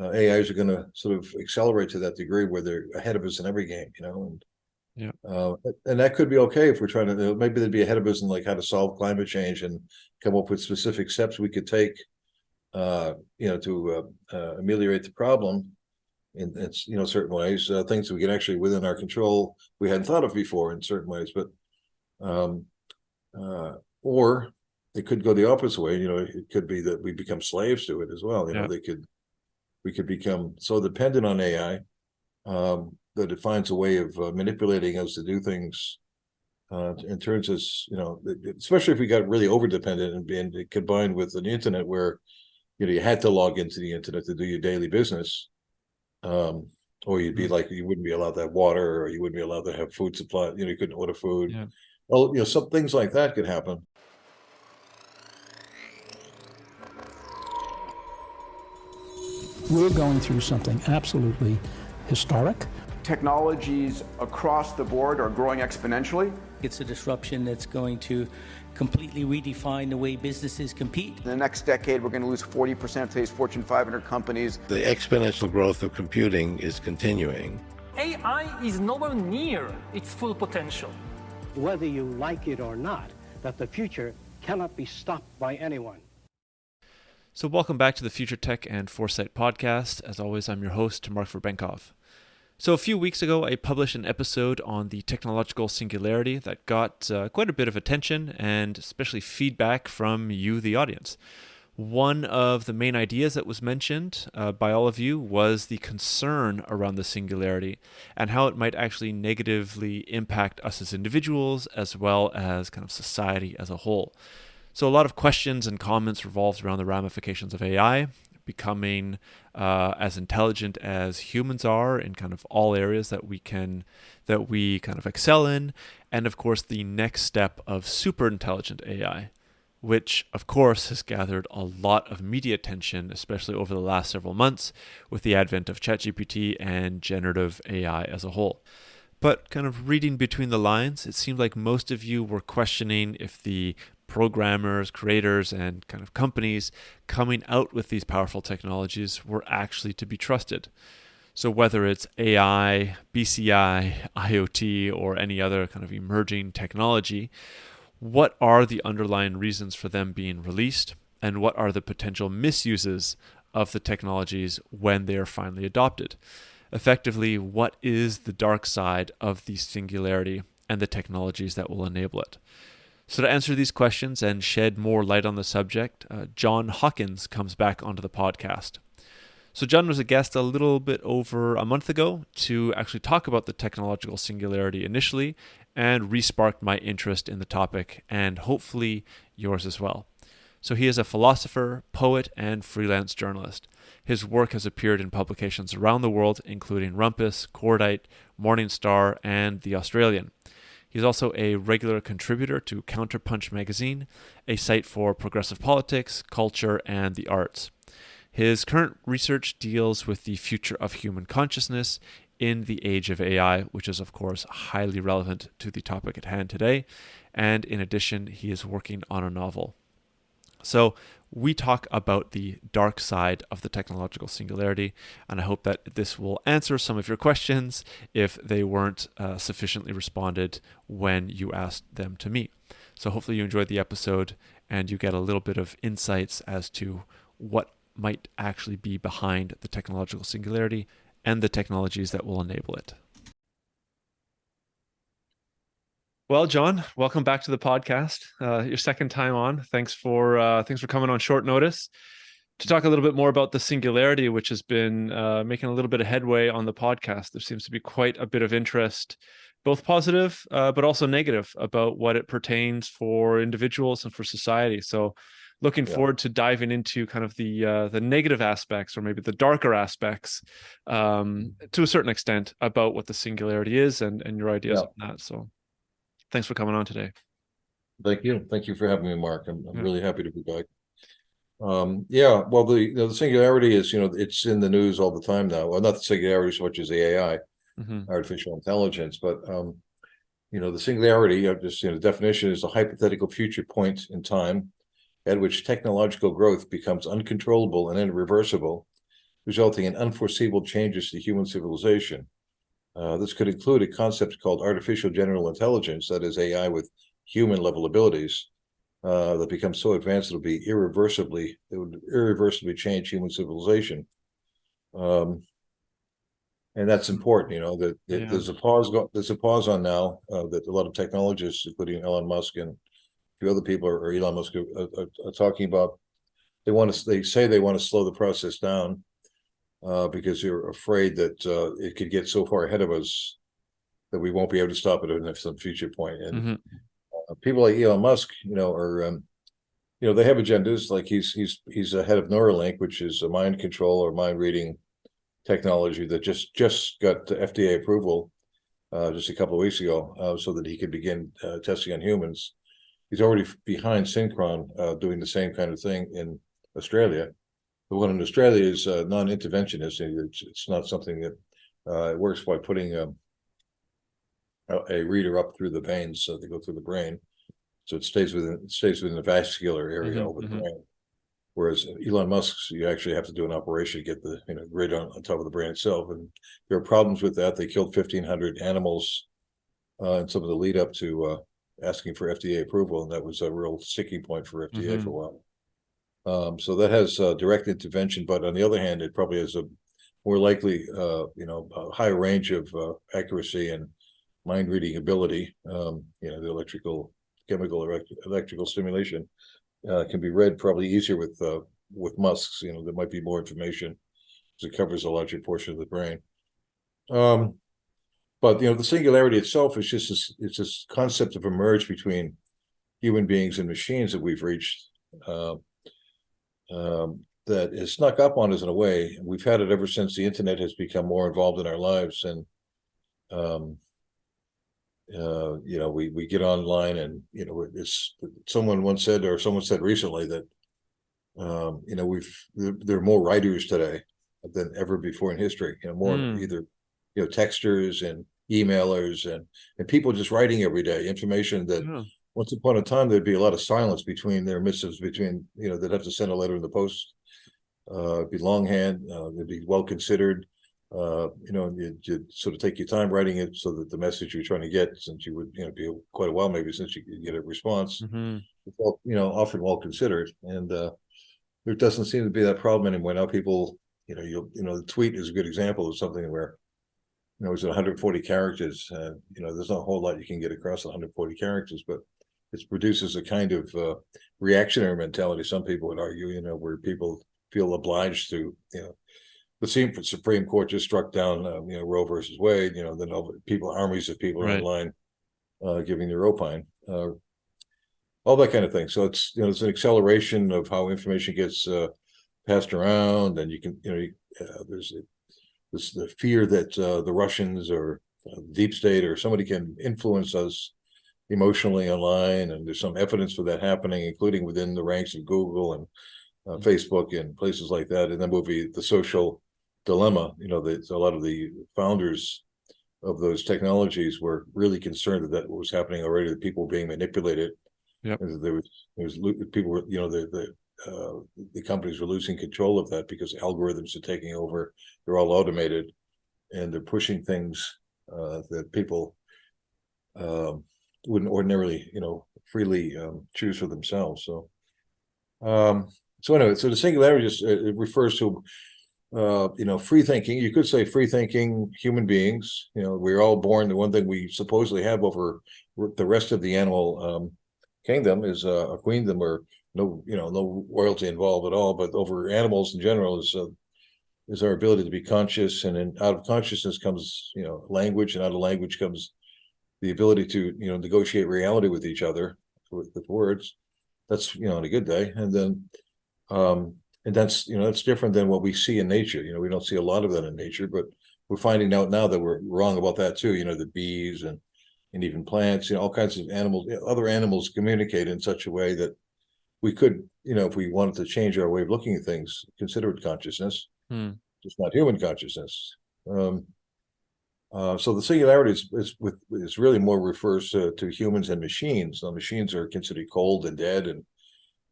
AIs are going to sort of accelerate to that degree where they're ahead of us in every game, and and that could be okay if we're trying to, maybe they'd be ahead of us in like how to solve climate change and come up with specific steps we could take, to ameliorate the problem in certain ways, things that we can actually within our control we hadn't thought of before in certain ways, but or it could go the opposite way. It could be that we become slaves to it as well. We could become so dependent on AI that it finds a way of manipulating us to do things and turns us, especially if we got really over dependent and being combined with an internet where you had to log into the internet to do your daily business, or you'd be like, you wouldn't be allowed to have water, or you wouldn't be allowed to have food supply. You couldn't order food. Yeah. Well, some things like that could happen. We're going through something absolutely historic. Technologies across the board are growing exponentially. It's a disruption that's going to completely redefine the way businesses compete. In the next decade, we're going to lose 40% of today's Fortune 500 companies. The exponential growth of computing is continuing. AI is nowhere near its full potential. Whether you like it or not, that the future cannot be stopped by anyone. So welcome back to the FutureTech and Foresight podcast. As always, I'm your host, Mark Verbenkov. So a few weeks ago, I published an episode on the technological singularity that got quite a bit of attention and especially feedback from you, the audience. One of the main ideas that was mentioned by all of you was the concern around the singularity and how it might actually negatively impact us as individuals as well as kind of society as a whole. So a lot of questions and comments revolved around the ramifications of AI becoming as intelligent as humans are in kind of all areas that we kind of excel in, and of course the next step of superintelligent AI, which of course has gathered a lot of media attention, especially over the last several months with the advent of ChatGPT and generative AI as a whole. But kind of reading between the lines, it seemed like most of you were questioning if the programmers, creators, and kind of companies coming out with these powerful technologies were actually to be trusted. So whether it's AI, BCI, IoT, or any other kind of emerging technology, what are the underlying reasons for them being released? And what are the potential misuses of the technologies when they are finally adopted? Effectively, what is the dark side of the singularity and the technologies that will enable it? So to answer these questions and shed more light on the subject, John Hawkins comes back onto the podcast. So John was a guest a little bit over a month ago to actually talk about the technological singularity initially and re-sparked my interest in the topic and hopefully yours as well. So he is a philosopher, poet, and freelance journalist. His work has appeared in publications around the world, including Rumpus, Cordite, Morning Star, and The Australian. He's also a regular contributor to Counterpunch magazine, a site for progressive politics, culture, and the arts. His current research deals with the future of human consciousness in the age of AI, which is, of course, highly relevant to the topic at hand today. And in addition, he is working on a novel. So we talk about the dark side of the technological singularity, and I hope that this will answer some of your questions if they weren't sufficiently responded when you asked them to me. So hopefully you enjoyed the episode and you get a little bit of insights as to what might actually be behind the technological singularity and the technologies that will enable it. Well, John, welcome back to the podcast. Your second time on. Thanks for coming on short notice to talk a little bit more about the singularity, which has been making a little bit of headway on the podcast. There seems to be quite a bit of interest, both positive but also negative, about what it pertains for individuals and for society. So, looking forward to diving into kind of the negative aspects, or maybe the darker aspects, to a certain extent, about what the singularity is and your ideas on that. So. Thanks for coming on today. Thank you. Thank you for having me, Mark. I'm really happy to be back. Well, the singularity is, it's in the news all the time now. Well, not the singularity so much as the AI, artificial intelligence, but the singularity, the definition is a hypothetical future point in time at which technological growth becomes uncontrollable and irreversible, resulting in unforeseeable changes to human civilization. This could include a concept called artificial general intelligence, that is AI with human-level abilities that become so advanced it would irreversibly change human civilization. And that's important, that there's a pause on now that a lot of technologists, including Elon Musk and a few other people, or Elon Musk, are talking about. They say they want to slow the process down because they're afraid that it could get so far ahead of us that we won't be able to stop it at some future point. And people like Elon Musk, are they have agendas. Like he's the head of Neuralink, which is a mind control or mind reading technology that just got FDA approval just a couple of weeks ago, so that he could begin testing on humans. He's already behind Synchron doing the same kind of thing in Australia. The one in Australia is non-interventionist. It's not something that it works by putting a reader up through the veins so they go through the brain, so it stays within the vascular area over the brain. Whereas Elon Musk's, you actually have to do an operation to get the grid on top of the brain itself, and there are problems with that. They killed 1,500 animals in some of the lead up to asking for FDA approval, and that was a real sticking point for FDA for a while. So that has direct intervention, but on the other hand, it probably has a more likely, a higher range of accuracy and mind reading ability. The electrical stimulation can be read probably easier with Musk's. There might be more information because it covers a larger portion of the brain. But the singularity itself is just this concept of a merge between human beings and machines that we've reached. That has snuck up on us in a way. We've had it ever since the internet has become more involved in our lives, and we get online, and someone said recently that there are more writers today than ever before in history. More either texters and emailers and people just writing every day information that. Once upon a time, there'd be a lot of silence between their missives, they'd have to send a letter in the post. It'd be longhand, it'd be well considered. You'd sort of take your time writing it so that the message you're trying to get, since you would, be quite a while maybe since you could get a response, often well considered. And there doesn't seem to be that problem anymore. Now people, the tweet is a good example of something where, it's 140 characters. There's not a whole lot you can get across 140 characters, but it produces a kind of reactionary mentality. Some people would argue, where people feel obliged to, the Supreme Court just struck down, Roe versus Wade. Then armies of people are online giving their opine, all that kind of thing. So it's it's an acceleration of how information gets passed around, and you can there's the fear that the Russians or deep state or somebody can influence us emotionally online, and there's some evidence for that happening, including within the ranks of Google and Facebook and places like that. In the movie The Social Dilemma, a lot of the founders of those technologies were really concerned that was happening already, that people were being manipulated. There was people were, the companies were losing control of that because algorithms are taking over. They're all automated, and they're pushing things that people wouldn't ordinarily, freely choose for themselves. So anyway, so the singularity just it refers to free thinking. You could say free thinking human beings. We're all born. The one thing we supposedly have over the rest of the animal kingdom is a queendom, or no royalty involved at all. But over animals in general is our ability to be conscious, and then out of consciousness comes language, and out of language comes the ability to negotiate reality with each other with words. That's on a good day, and then and that's that's different than what we see in nature. We don't see a lot of that in nature, but we're finding out now that we're wrong about that too. The bees and even plants, all kinds of animals, other animals communicate in such a way that we could, if we wanted to change our way of looking at things, consider it consciousness, just not human consciousness. So the singularity is really more refers to humans and machines. Now, machines are considered cold and dead, and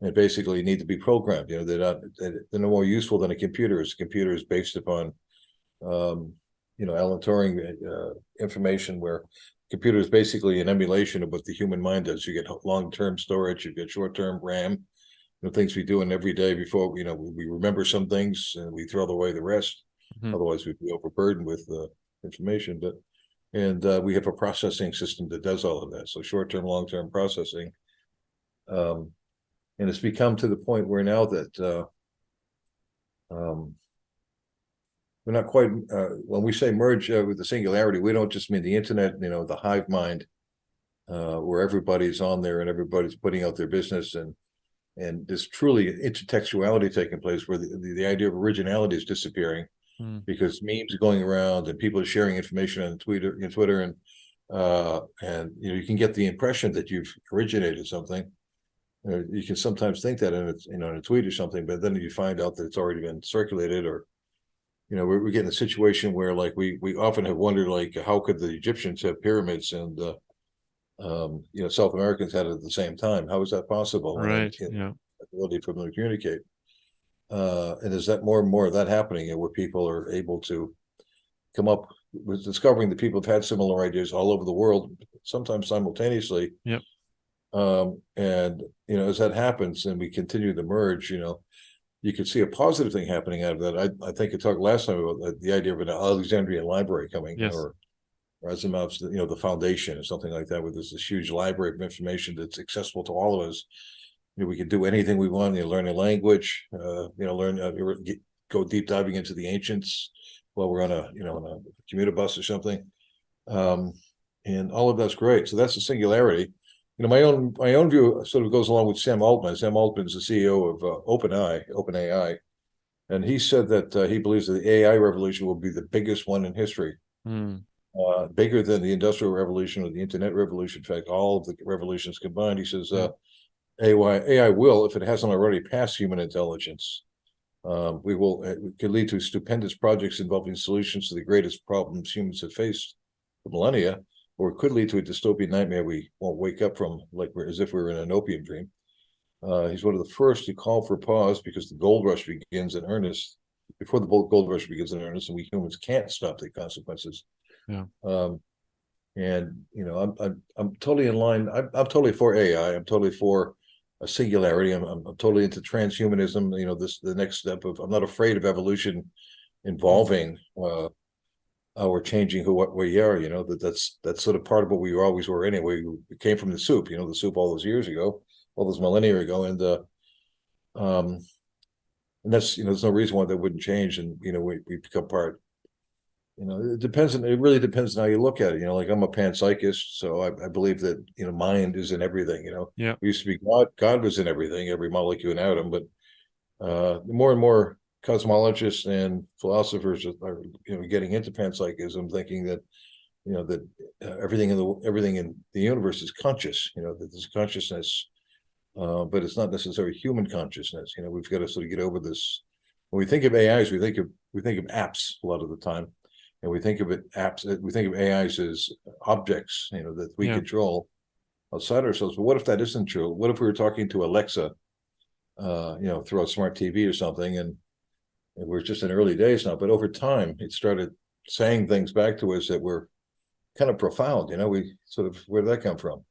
and basically need to be programmed. They're no more useful than a computer is. A computer is based upon, Alan Turing information, where computer is basically an emulation of what the human mind does. You get long-term storage, you get short-term RAM, things we do in every day before, we remember some things and we throw away the rest. Otherwise we'd be overburdened with information. And we have a processing system that does all of that. So short-term, long-term processing. And it's become to the point where now that we're not quite, when we say merge with the singularity, we don't just mean the internet, the hive mind, where everybody's on there and everybody's putting out their business, and there's truly intertextuality taking place, where the idea of originality is disappearing, because memes are going around and people are sharing information on Twitter, and you can get the impression that you've originated something. You can sometimes think that in a tweet or something, but then you find out that it's already been circulated, or we're getting a situation where, like, we often have wondered, like, how could the Egyptians have pyramids and South Americans had it at the same time? How is that possible? Right. Ability for them to communicate. And is that more and more of that happening, where people are able to come up with discovering that people have had similar ideas all over the world, sometimes simultaneously. Yep. And as that happens and we continue to merge, you could see a positive thing happening out of that. I think I talked last time about the idea of an Alexandrian library coming, yes. or Asimov's, the foundation or something like that, where there's this huge library of information that's accessible to all of us. We can do anything we want. Learn a language, go deep diving into the ancients while we're on a commuter bus or something, and all of that's great. So that's the singularity. My own view sort of goes along with Sam Altman. Sam Altman's the CEO of OpenAI, and he said that he believes that the AI revolution will be the biggest one in history, bigger than the Industrial Revolution or the Internet Revolution. In fact, all of the revolutions combined. He says AI will, if it hasn't already passed human intelligence, it could lead to stupendous projects involving solutions to the greatest problems humans have faced for millennia. Or it could lead to a dystopian nightmare we won't wake up from, as if we were in an opium dream. He's one of the first to call for pause, because the gold rush begins in earnest. Before the gold rush begins in earnest, and we humans can't stop the consequences. Yeah. And I'm totally in line. I'm totally for AI. I'm totally for a singularity. I'm totally into transhumanism. The next step of, I'm not afraid of evolution involving we're changing what we are. That's sort of part of what we always were anyway. We came from the soup, the soup all those years ago, all those millennia ago, and that's there's no reason why that wouldn't change, and we become part. It really depends on how you look at it. Like, I'm a panpsychist, so I believe that mind is in everything. Yeah. We used to be God was in everything, every molecule and atom, but more and more cosmologists and philosophers are getting into panpsychism, thinking that that everything in the universe is conscious. That there's consciousness, but it's not necessarily human consciousness. We've got to sort of get over this. When we think of AIs, we think of apps a lot of the time, and we think of AIs as objects, that we control outside ourselves. But what if that isn't true? What if we were talking to Alexa, through a smart TV or something, and we're just in early days now, but over time it started saying things back to us that were kind of profound. We sort of, where did that come from?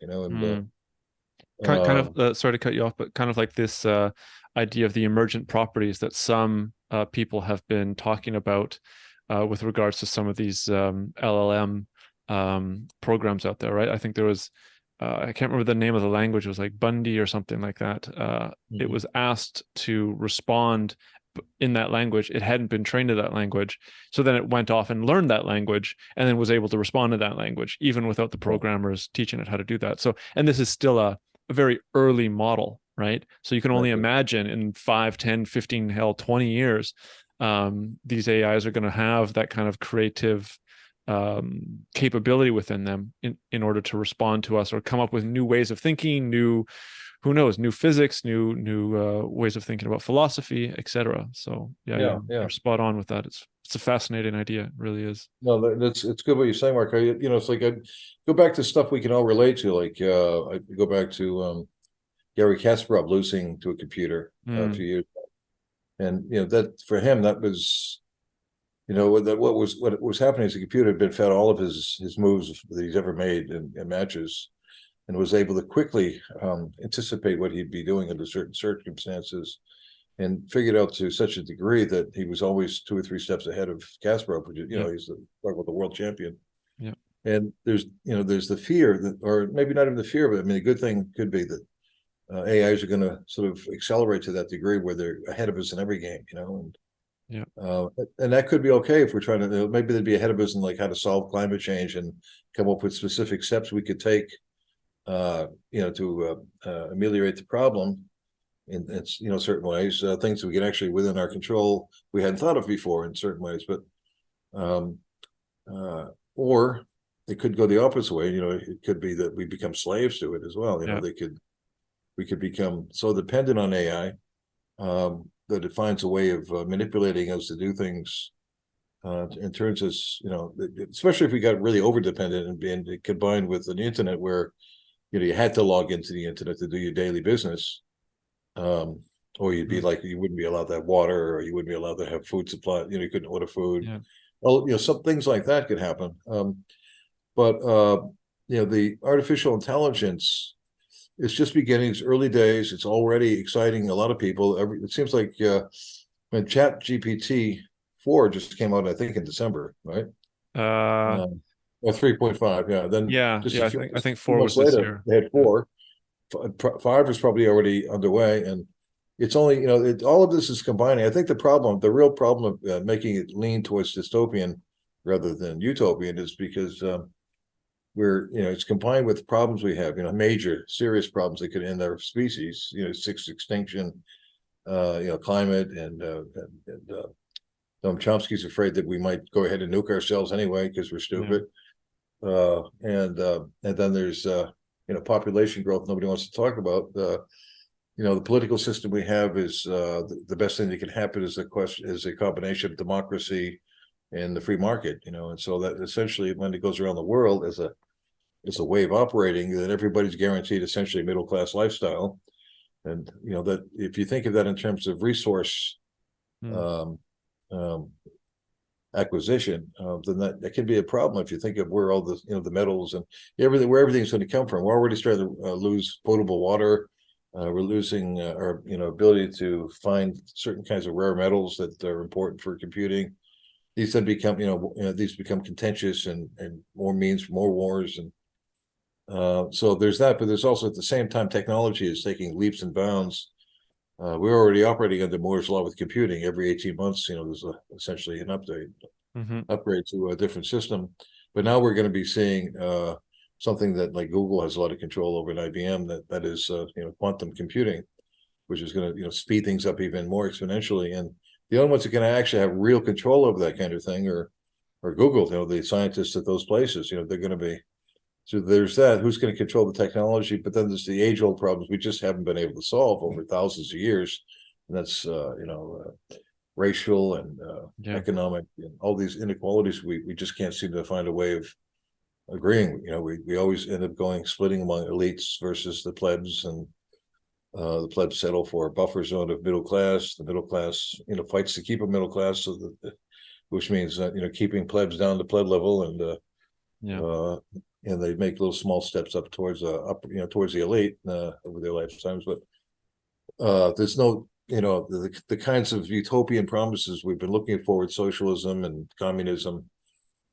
Sorry to cut you off, but kind of like this idea of the emergent properties that some people have been talking about with regards to some of these LLM programs out there, right? I think there was I can't remember the name of the language. It was like Bundy or something like that. It was asked to respond in that language. It hadn't been trained in that language. So then it went off and learned that language, and then was able to respond to that language, even without the programmers teaching it how to do that. So, and this is still a very early model, right? So you can only imagine in 5, 10, 15, hell, 20 years, these AIs are going to have that kind of creative capability within them in order to respond to us or come up with new ways of thinking, new physics, new ways of thinking about philosophy, etc. So you're spot on with that. It's a fascinating idea. It really is. No, it's good what you're saying, Mark. It's like I go back to stuff we can all relate to. Like I go back to Gary Kasparov losing to a computer a few years ago. And that for him, that was what was happening is the computer had been fed all of his moves that he's ever made in matches, and was able to quickly anticipate what he'd be doing under certain circumstances, and figured out to such a degree that he was always 2 or 3 steps ahead of Kasparov, which he's the world champion. Yeah. And there's the fear that, or maybe not even the fear, but I mean, a good thing could be that AIs are going to sort of accelerate to that degree where they're ahead of us in every game, and and that could be okay if we're trying to, maybe they'd be ahead of us in like how to solve climate change and come up with specific steps we could take, to ameliorate the problem in certain ways, things that we can actually within our control we hadn't thought of before in certain ways, but or it could go the opposite way. It could be that we become slaves to it as well. We could become so dependent on AI that it finds a way of manipulating us to do things and turns us, especially if we got really over dependent and combined with an internet where you had to log into the internet to do your daily business, or you'd be like, you wouldn't be allowed to have water, or you wouldn't be allowed to have food supply. You couldn't order food. Yeah. Well, some things like that could happen. But the artificial intelligence is just beginning. It's early days. It's already exciting a lot of people. It seems like when ChatGPT 4 just came out, I think in December, right? Or 3.5, yeah. Then I think 4 was this year. They had 4. 5 is probably already underway, and it's only all of this is combining. I think the real problem of making it lean towards dystopian rather than utopian is because it's combined with problems we have, major serious problems that could end our species, sixth extinction, climate, and Chomsky's afraid that we might go ahead and nuke ourselves anyway because we're stupid. And then there's population growth nobody wants to talk about. The political system we have is the best thing that can happen is a combination of democracy and the free market, and so that essentially when it goes around the world as a way of operating, that everybody's guaranteed essentially a middle-class lifestyle. And that if you think of that in terms of resource acquisition, then that can be a problem if you think of where all the the metals and where everything's going to come from. We're already starting to lose potable water. We're losing our ability to find certain kinds of rare metals that are important for computing. These then become these become contentious and more means for more wars, and so there's that. But there's also at the same time technology is taking leaps and bounds. We're already operating under Moore's law with computing. Every 18 months, there's essentially an upgrade to a different system. But now we're going to be seeing something that like Google has a lot of control over, and IBM that is quantum computing, which is going to speed things up even more exponentially. And the only ones that can actually have real control over that kind of thing are Google. The scientists at those places. They're going to be. So there's that. Who's going to control the technology? But then there's the age-old problems we just haven't been able to solve over thousands of years, and that's racial and economic and all these inequalities. We just can't seem to find a way of agreeing. We always end up splitting among elites versus the plebs, and the plebs settle for a buffer zone of middle class. The middle class fights to keep a middle class, which means keeping plebs down to pleb level, and they make little small steps up towards towards the elite over their lifetimes. But there's no the kinds of utopian promises we've been looking for with socialism and communism.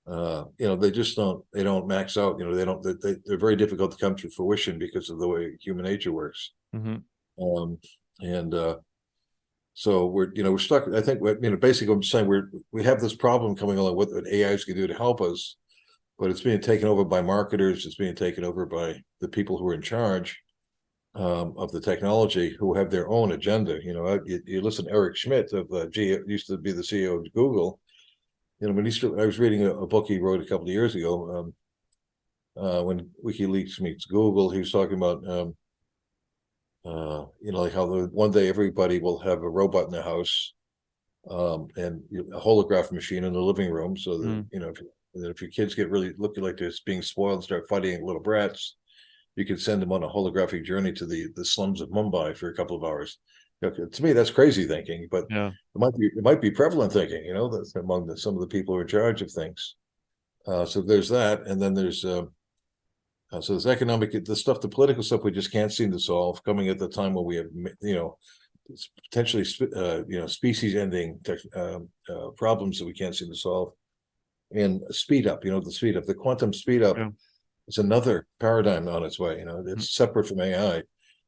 They just don't max out. They're very difficult to come to fruition because of the way human nature works. So we're stuck. I think basically I'm saying we have this problem coming along with what AIs can do to help us, but it's being taken over by marketers. It's being taken over by the people who are in charge of the technology, who have their own agenda. You listen to Eric Schmidt of used to be the CEO of Google. I was reading a book he wrote a couple of years ago when WikiLeaks meets Google. He was talking about like how one day everybody will have a robot in the house and a holograph machine in the living room, so that if your kids get really looking like they're being spoiled and start fighting little brats, you could send them on a holographic journey to the slums of Mumbai for a couple of hours. To me, that's crazy thinking, but it might be prevalent thinking, that's among some of the people who are in charge of things. So there's that, and then there's economic, the political stuff we just can't seem to solve, coming at the time when we have, potentially, species-ending problems that we can't seem to solve, and speed up. The quantum speed up is another paradigm on its way. It's separate from AI.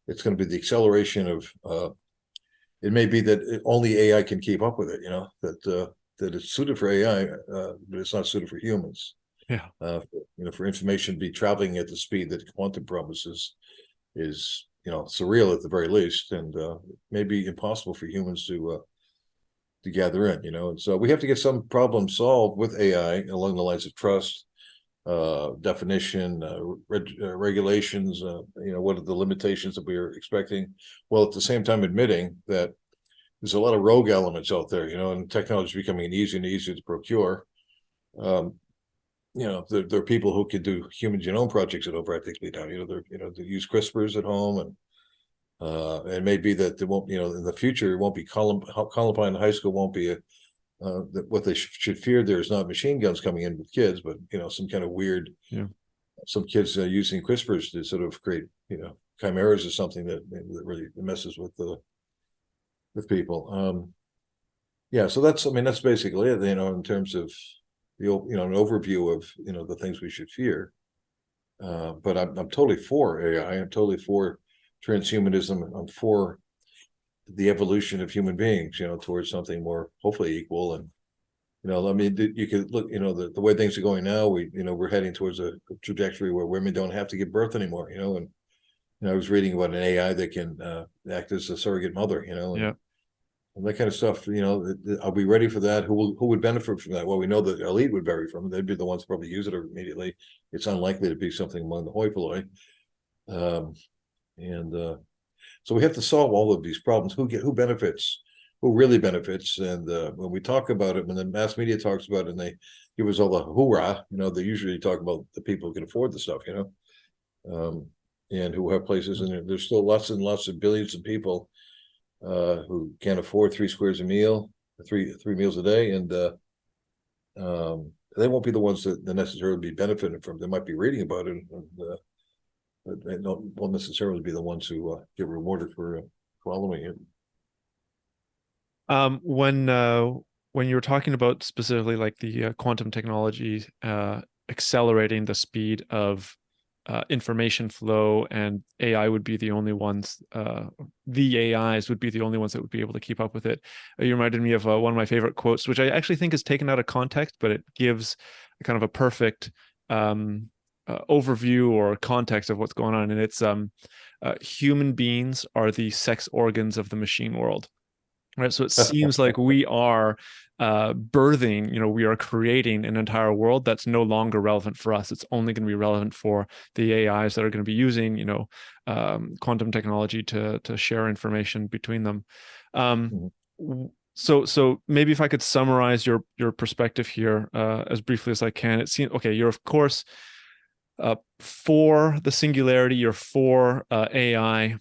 It's going to be the acceleration of. It may be that only AI can keep up with it. That it's suited for AI, but it's not suited for humans. For information to be traveling at the speed that quantum promises is surreal at the very least, and maybe impossible for humans to gather in. And so we have to get some problem solved with AI along the lines of trust, definition, regulations. What are the limitations that we are expecting, while at the same time admitting that there's a lot of rogue elements out there. And technology is becoming easier and easier to procure. There are people who can do human genome projects at home practically now. They use CRISPRs at home, and it may be that they won't. In the future, it won't be Columbine High School won't be what they should fear. There is not machine guns coming in with kids, but some kind of weird. Some kids using CRISPRs to sort of create chimeras or something that really messes with people. So that's basically it. In terms of an overview of the things we should fear, but I'm totally for AI. I'm totally for transhumanism. I'm for the evolution of human beings, towards something more hopefully equal. And you could look, the way things are going now. We're heading towards a trajectory where women don't have to give birth anymore. And I was reading about an AI that can act as a surrogate mother. And that kind of stuff, are we ready for that? Who would benefit from that? Well, we know that elite would benefit from it. They'd be the ones to probably use it immediately. It's unlikely to be something among the hoi polloi. So we have to solve all of these problems. Who benefits? Who really benefits? And when we talk about it, when the mass media talks about it and they give us all the hoorah, they usually talk about the people who can afford the stuff, and who have places. And there's still lots and lots of billions of people who can't afford 3 squares a meal, three meals a day, and they won't be the ones that necessarily be benefiting from. They might be reading about it, but they won't necessarily be the ones who get rewarded for following it. When you were talking about specifically like the quantum technology accelerating the speed of information flow, and AI would be the only ones, the AIs would be the only ones that would be able to keep up with it. You reminded me of one of my favorite quotes, which I actually think is taken out of context, but it gives kind of a perfect overview or context of what's going on. And it's human beings are the sex organs of the machine world. Right. So it seems like we are birthing, we are creating an entire world that's no longer relevant for us. It's only going to be relevant for the AIs that are going to be using, quantum technology to share information between them. So maybe if I could summarize your perspective here as briefly as I can. It seems, okay, you're of course for the singularity, you're for AI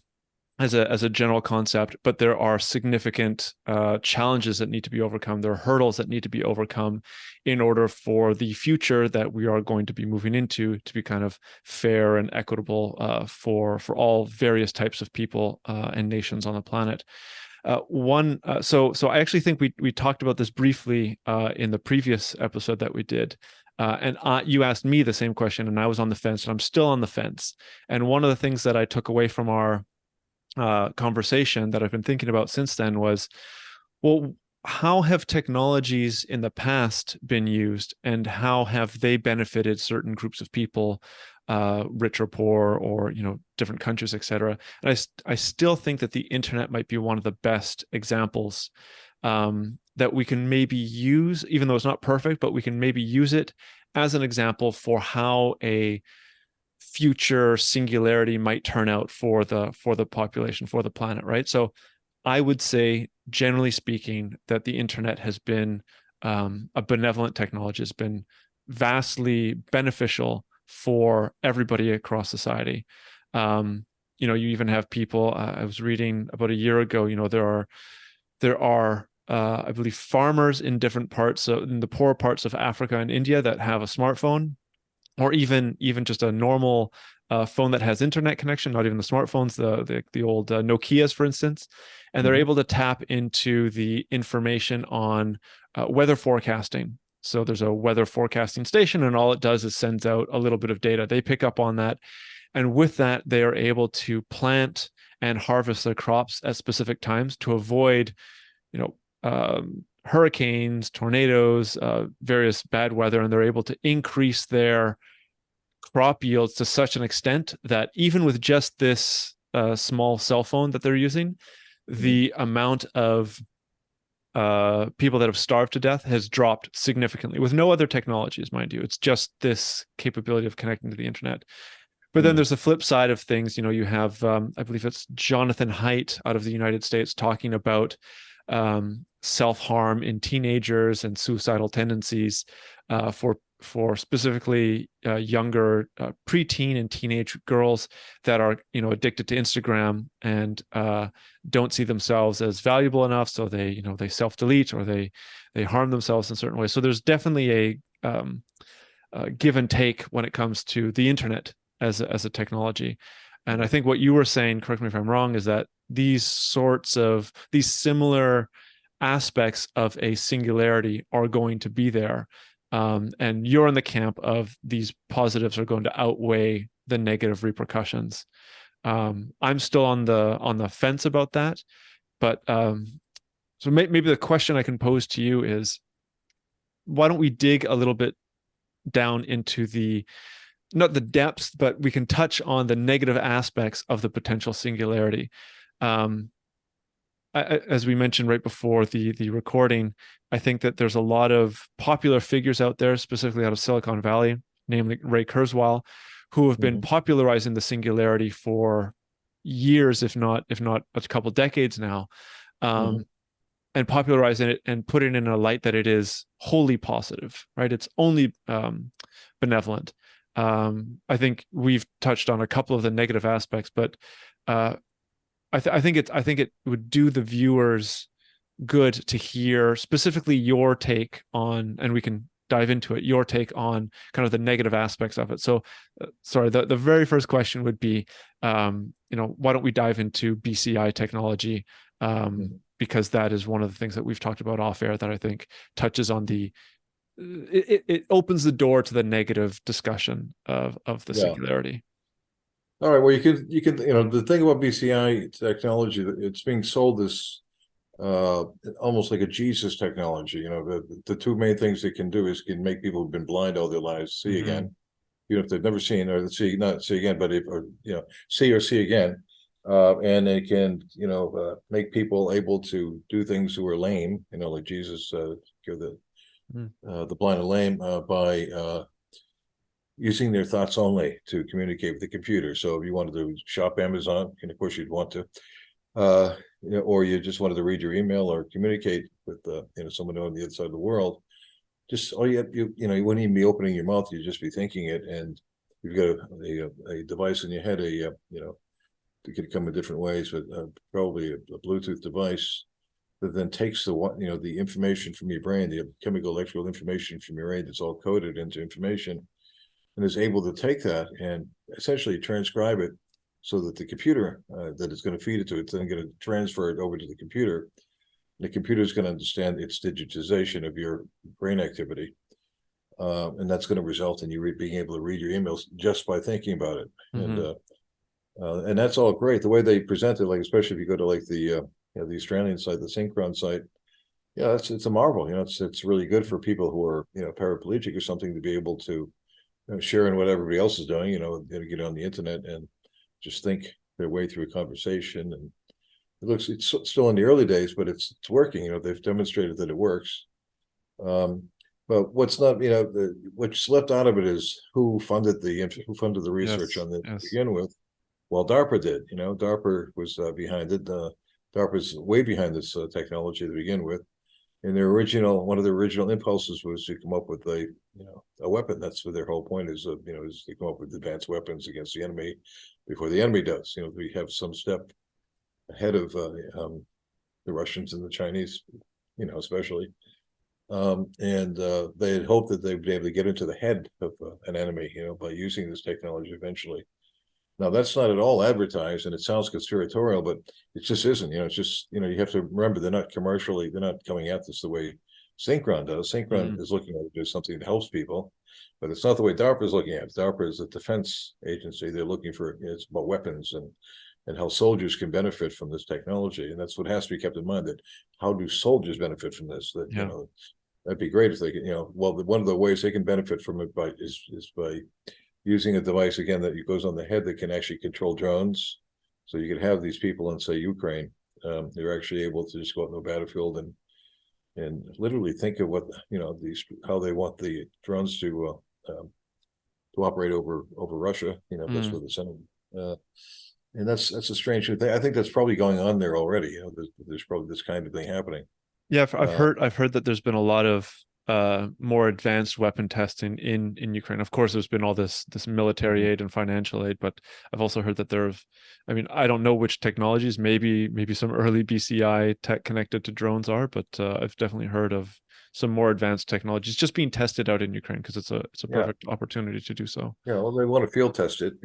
as a general concept, but there are significant challenges that need to be overcome. There are hurdles that need to be overcome in order for the future that we are going to be moving into to be kind of fair and equitable for all various types of people and nations on the planet. So I actually think we talked about this briefly in the previous episode that we did. And you asked me the same question, and I was on the fence, and I'm still on the fence. And one of the things that I took away from our conversation that I've been thinking about since then was, well, how have technologies in the past been used, and how have they benefited certain groups of people, rich or poor, or different countries, etc. And I still think that the internet might be one of the best examples that we can maybe use, even though it's not perfect, but we can maybe use it as an example for how a future singularity might turn out for the population, for the planet, right? So I would say, generally speaking, that the internet has been a benevolent technology, has been vastly beneficial for everybody across society. You even have people, I was reading about a year ago, there are I believe farmers in different parts in the poor parts of Africa and India that have a smartphone, or even just a normal phone that has internet connection, not even the smartphones, the old Nokias, for instance, and they're able to tap into the information on weather forecasting. So there's a weather forecasting station, and all it does is sends out a little bit of data. They pick up on that, and with that, they are able to plant and harvest their crops at specific times to avoid, hurricanes, tornadoes, various bad weather, and they're able to increase their crop yields to such an extent that even with just this small cell phone that they're using, the amount of people that have starved to death has dropped significantly with no other technologies, mind you. It's just this capability of connecting to the internet. But then there's the flip side of things. You have, I believe it's Jonathan Haidt out of the United States talking about self-harm in teenagers and suicidal tendencies for specifically younger preteen and teenage girls that are addicted to Instagram and don't see themselves as valuable enough, so they self-delete or they harm themselves in certain ways. So there's definitely a give and take when it comes to the internet as a technology. And I think what you were saying, correct me if I'm wrong, is that these similar aspects of a singularity are going to be there. And you're in the camp of these positives are going to outweigh the negative repercussions. I'm still on the fence about that, but so maybe the question I can pose to you is, why don't we dig a little bit down into not the depths, but we can touch on the negative aspects of the potential singularity. As we mentioned right before the recording, I think that there's a lot of popular figures out there, specifically out of Silicon Valley, namely Ray Kurzweil, who have been popularizing the singularity for years, if not a couple decades now, and popularizing it and putting it in a light that it is wholly positive, right? It's only benevolent. I think we've touched on a couple of the negative aspects, but I think it would do the viewers good to hear specifically your take on, and we can dive into it, your take on kind of the negative aspects of it. So, sorry, the very first question would be, why don't we dive into BCI technology? Because that is one of the things that we've talked about off air that I think touches on it opens the door to the negative discussion of the singularity. All right. Well, you can the thing about BCI technology, it's being sold as almost like a Jesus technology. The two main things it can do is can make people who've been blind all their lives see again, even if they've never seen, or not see again, but see or see again. And it can make people able to do things who are lame, like Jesus cure the blind and lame by using their thoughts only to communicate with the computer. So if you wanted to shop Amazon, and of course you'd want to, or you just wanted to read your email or communicate with someone on the other side of the world, just all you wouldn't even be opening your mouth, you'd just be thinking it, and you've got a device in your head, it could come in different ways, but probably a Bluetooth device that then takes the information from your brain, the chemical electrical information from your brain that's all coded into information, and is able to take that and essentially transcribe it so that the computer that is going to feed it to, it's then going to transfer it over to the computer. The computer is going to understand its digitization of your brain activity. And that's going to result in you being able to read your emails just by thinking about it. And that's all great. The way they present it, like especially if you go to like the Australian site, the Synchron site, it's a marvel. It's really good for people who are paraplegic or something to be able to share in what everybody else is doing. Get on the internet and just think their way through a conversation. And it's still in the early days, but it's working. They've demonstrated that it works. But what's not, what's left out of it is who funded the research on this to begin with. Well, DARPA did. DARPA was behind it. DARPA's way behind this technology to begin with. And one of their original impulses was to come up with a weapon. That's what their whole point is. Is to come up with advanced weapons against the enemy before the enemy does. We have some step ahead of the Russians and the Chinese, especially. And they had hoped that they would be able to get into the head of an enemy, by using this technology eventually. Now, that's not at all advertised, and it sounds conspiratorial, but it just isn't. It's just, you have to remember they're not coming at this the way Synchron does. Synchron is looking at it as something that helps people, but it's not the way DARPA is looking at it. DARPA is a defense agency. They're looking for, it's about weapons and how soldiers can benefit from this technology. And that's what has to be kept in mind, that how do soldiers benefit from this? That, that'd be great if they could, one of the ways they can benefit from it is by using a device, again, that goes on the head that can actually control drones. So you could have these people in, say, Ukraine, they're actually able to just go out in the battlefield and literally think of what, how they want the drones to operate over Russia, that's where the Senate. And that's a strange thing. I think that's probably going on there already. There's probably this kind of thing happening. Yeah, I've heard that there's been a lot of more advanced weapon testing in Ukraine. Of course, there's been all this military aid and financial aid, but I've also heard that I don't know which technologies, maybe some early BCI tech connected to drones are, but I've definitely heard of some more advanced technologies just being tested out in Ukraine, because it's a perfect opportunity to do so. Yeah, well, they want to field test it,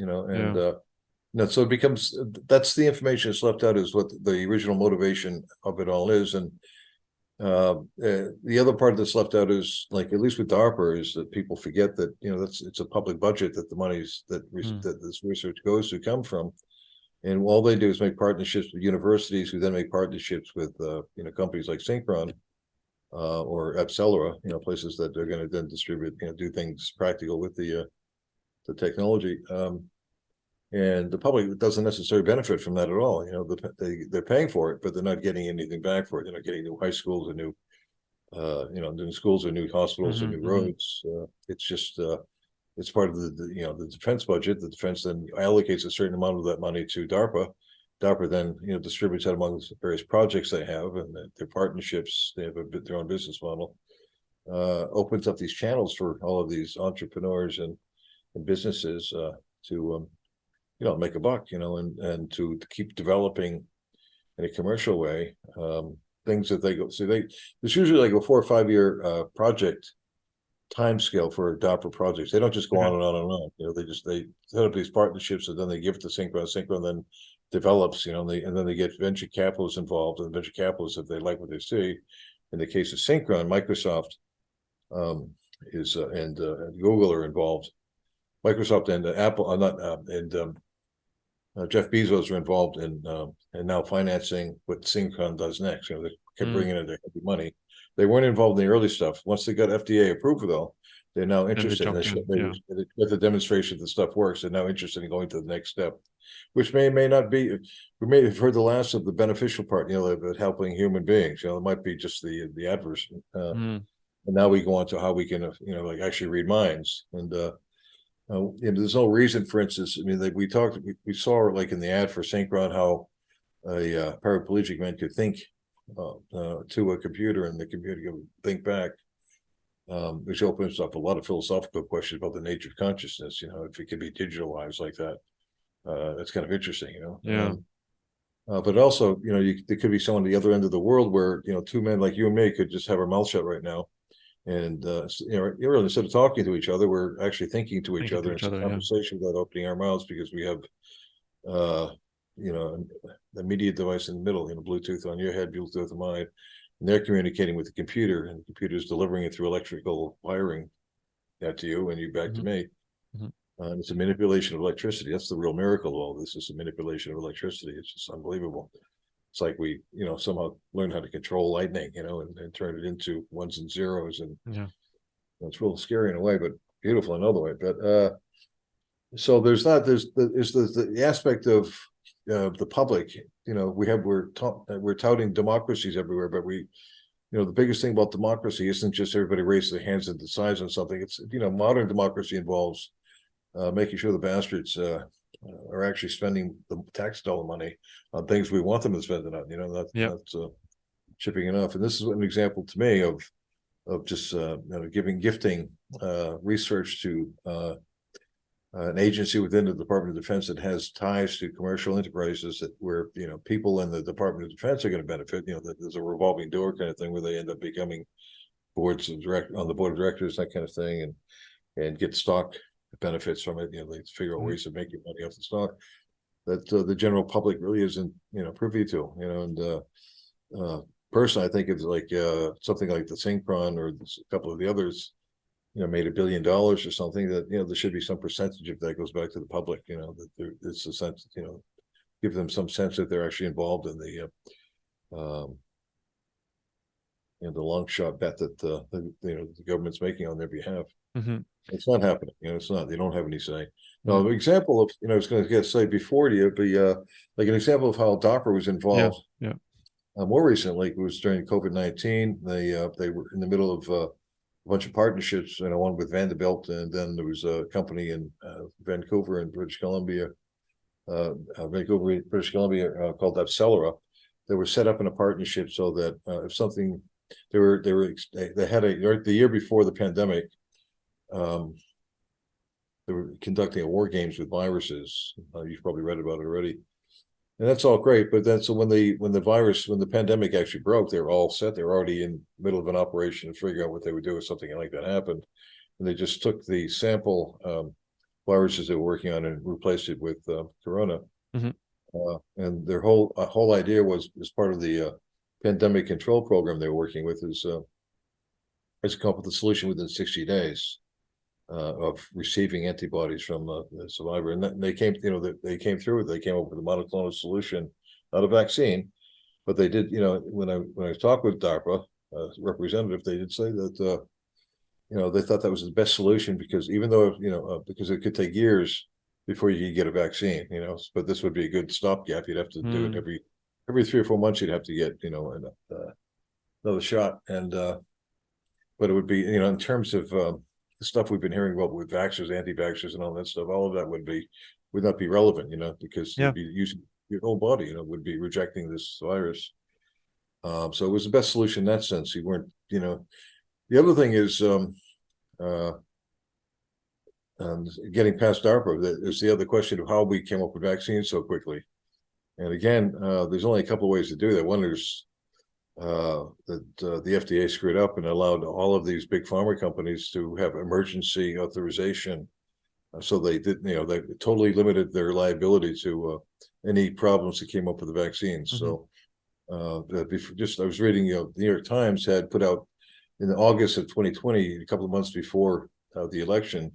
so it becomes, that's the information that's left out, is what the original motivation of it all is. And the other part that's left out is, like, at least with DARPA, is that people forget that it's a public budget that the monies that this research goes to come from, and all they do is make partnerships with universities, who then make partnerships with companies like Synchron or Accelera, places that they're going to then distribute, do things practical with the technology. And the public doesn't necessarily benefit from that at all. They're paying for it, but they're not getting anything back for it. They're not getting new high schools or new, new schools or new hospitals or new roads. It's just it's part of the defense budget. The defense then allocates a certain amount of that money to DARPA. DARPA then distributes that among the various projects they have and their partnerships. They have their own business model. Opens up these channels for all of these entrepreneurs and businesses to make a buck, and to keep developing in a commercial way things that they go. So there's usually like a 4 or 5 year project time scale for DARPA projects. They don't just go on and on and on. They set up these partnerships, and then they give it to Synchron. Synchron then develops, and then they get venture capitalists involved, and venture capitalists, if they like what they see. In the case of Synchron, Microsoft and Google are involved. Microsoft and Apple are not, Jeff Bezos are involved in and now financing what Synchron does next. They kept bringing in their heavy money. They weren't involved in the early stuff. Once they got FDA approved, though, they're now interested in the demonstration that the stuff works. They're now interested in going to the next step, which may not be. We may have heard the last of the beneficial part, of helping human beings. It might be just the adverse. And now we go on to how we can, like actually read minds. And there's no reason, for instance, we saw like in the ad for Synchron how a paraplegic man could think to a computer, and the computer can think back, which opens up a lot of philosophical questions about the nature of consciousness. If it can be digitalized like that, that's kind of interesting. But also, there could be someone at the other end of the world where two men like you and me could just have our mouth shut right now. And instead of talking to each other, we're actually thinking to each other. It's a conversation without opening our mouths, because we have the media device in the middle, Bluetooth on your head, Bluetooth on mine, and they're communicating with the computer, and the computer is delivering it through electrical wiring to you, and you back to me. It's a manipulation of electricity. That's the real miracle of all this, is a manipulation of electricity. It's just unbelievable. It's like we, somehow learned how to control lightning, and turn it into ones and zeros, and it's real scary in a way, but beautiful in another way. But so there's the aspect of the public. We're touting democracies everywhere, but the biggest thing about democracy isn't just everybody raise their hands and decides on something. It's modern democracy involves making sure the bastards are actually spending the tax dollar money on things we want them to spend it on. That's shipping it off. And this is an example to me of just gifting research to an agency within the Department of Defense that has ties to commercial enterprises that where people in the Department of Defense are going to benefit. There's a revolving door kind of thing where they end up becoming on the board of directors, that kind of thing, and get stock benefits from it. They figure out ways of making money off the stock that the general public really isn't privy to. And personally, I think it's like something like the Synchron or a couple of the others, made $1 billion or something, that there should be some percentage of that goes back to the public. That it's a sense, give them some sense that they're actually involved in the long shot bet that the government's making on their behalf. Mm-hmm. It's not happening. It's not. They don't have any say. Now, an example of I was going to say before to you, but like an example of how DARPA was involved. Yeah. More recently, it was during COVID-19. They were in the middle of a bunch of partnerships. One with Vanderbilt, and then there was a company in Vancouver, British Columbia, called Accelera. They were set up in a partnership so that if something, they had the year before the pandemic. They were conducting war games with viruses. You've probably read about it already, and that's all great. But then, so when the pandemic actually broke, they were all set. They were already in the middle of an operation to figure out what they would do if something like that happened. And they just took the sample viruses they were working on and replaced it with Corona. Mm-hmm. And their whole idea was, as part of the pandemic control program they were working with, is to come up with a solution within 60 days. Of receiving antibodies from the survivor, and they came, they came through. They came up with a monoclonal solution, not a vaccine, but they did. When I talked with DARPA representative, they did say that they thought that was the best solution, because even though because it could take years before you could get a vaccine, but this would be a good stopgap. You'd have to do it every 3 or 4 months. You'd have to get another shot, and but it would be in terms of the stuff we've been hearing about with vaxxers, anti-vaxxers, and all that stuff, all of that would not be relevant, because you'd be using your whole body, would be rejecting this virus. So it was the best solution in that sense. You weren't, the other thing is getting past DARPA. There's the other question of how we came up with vaccines so quickly. And again, there's only a couple of ways to do that. One is that the FDA screwed up and allowed all of these big pharma companies to have emergency authorization. So they did, they totally limited their liability to any problems that came up with the vaccines. Mm-hmm. So I was reading, the New York Times had put out in August of 2020, a couple of months before the election,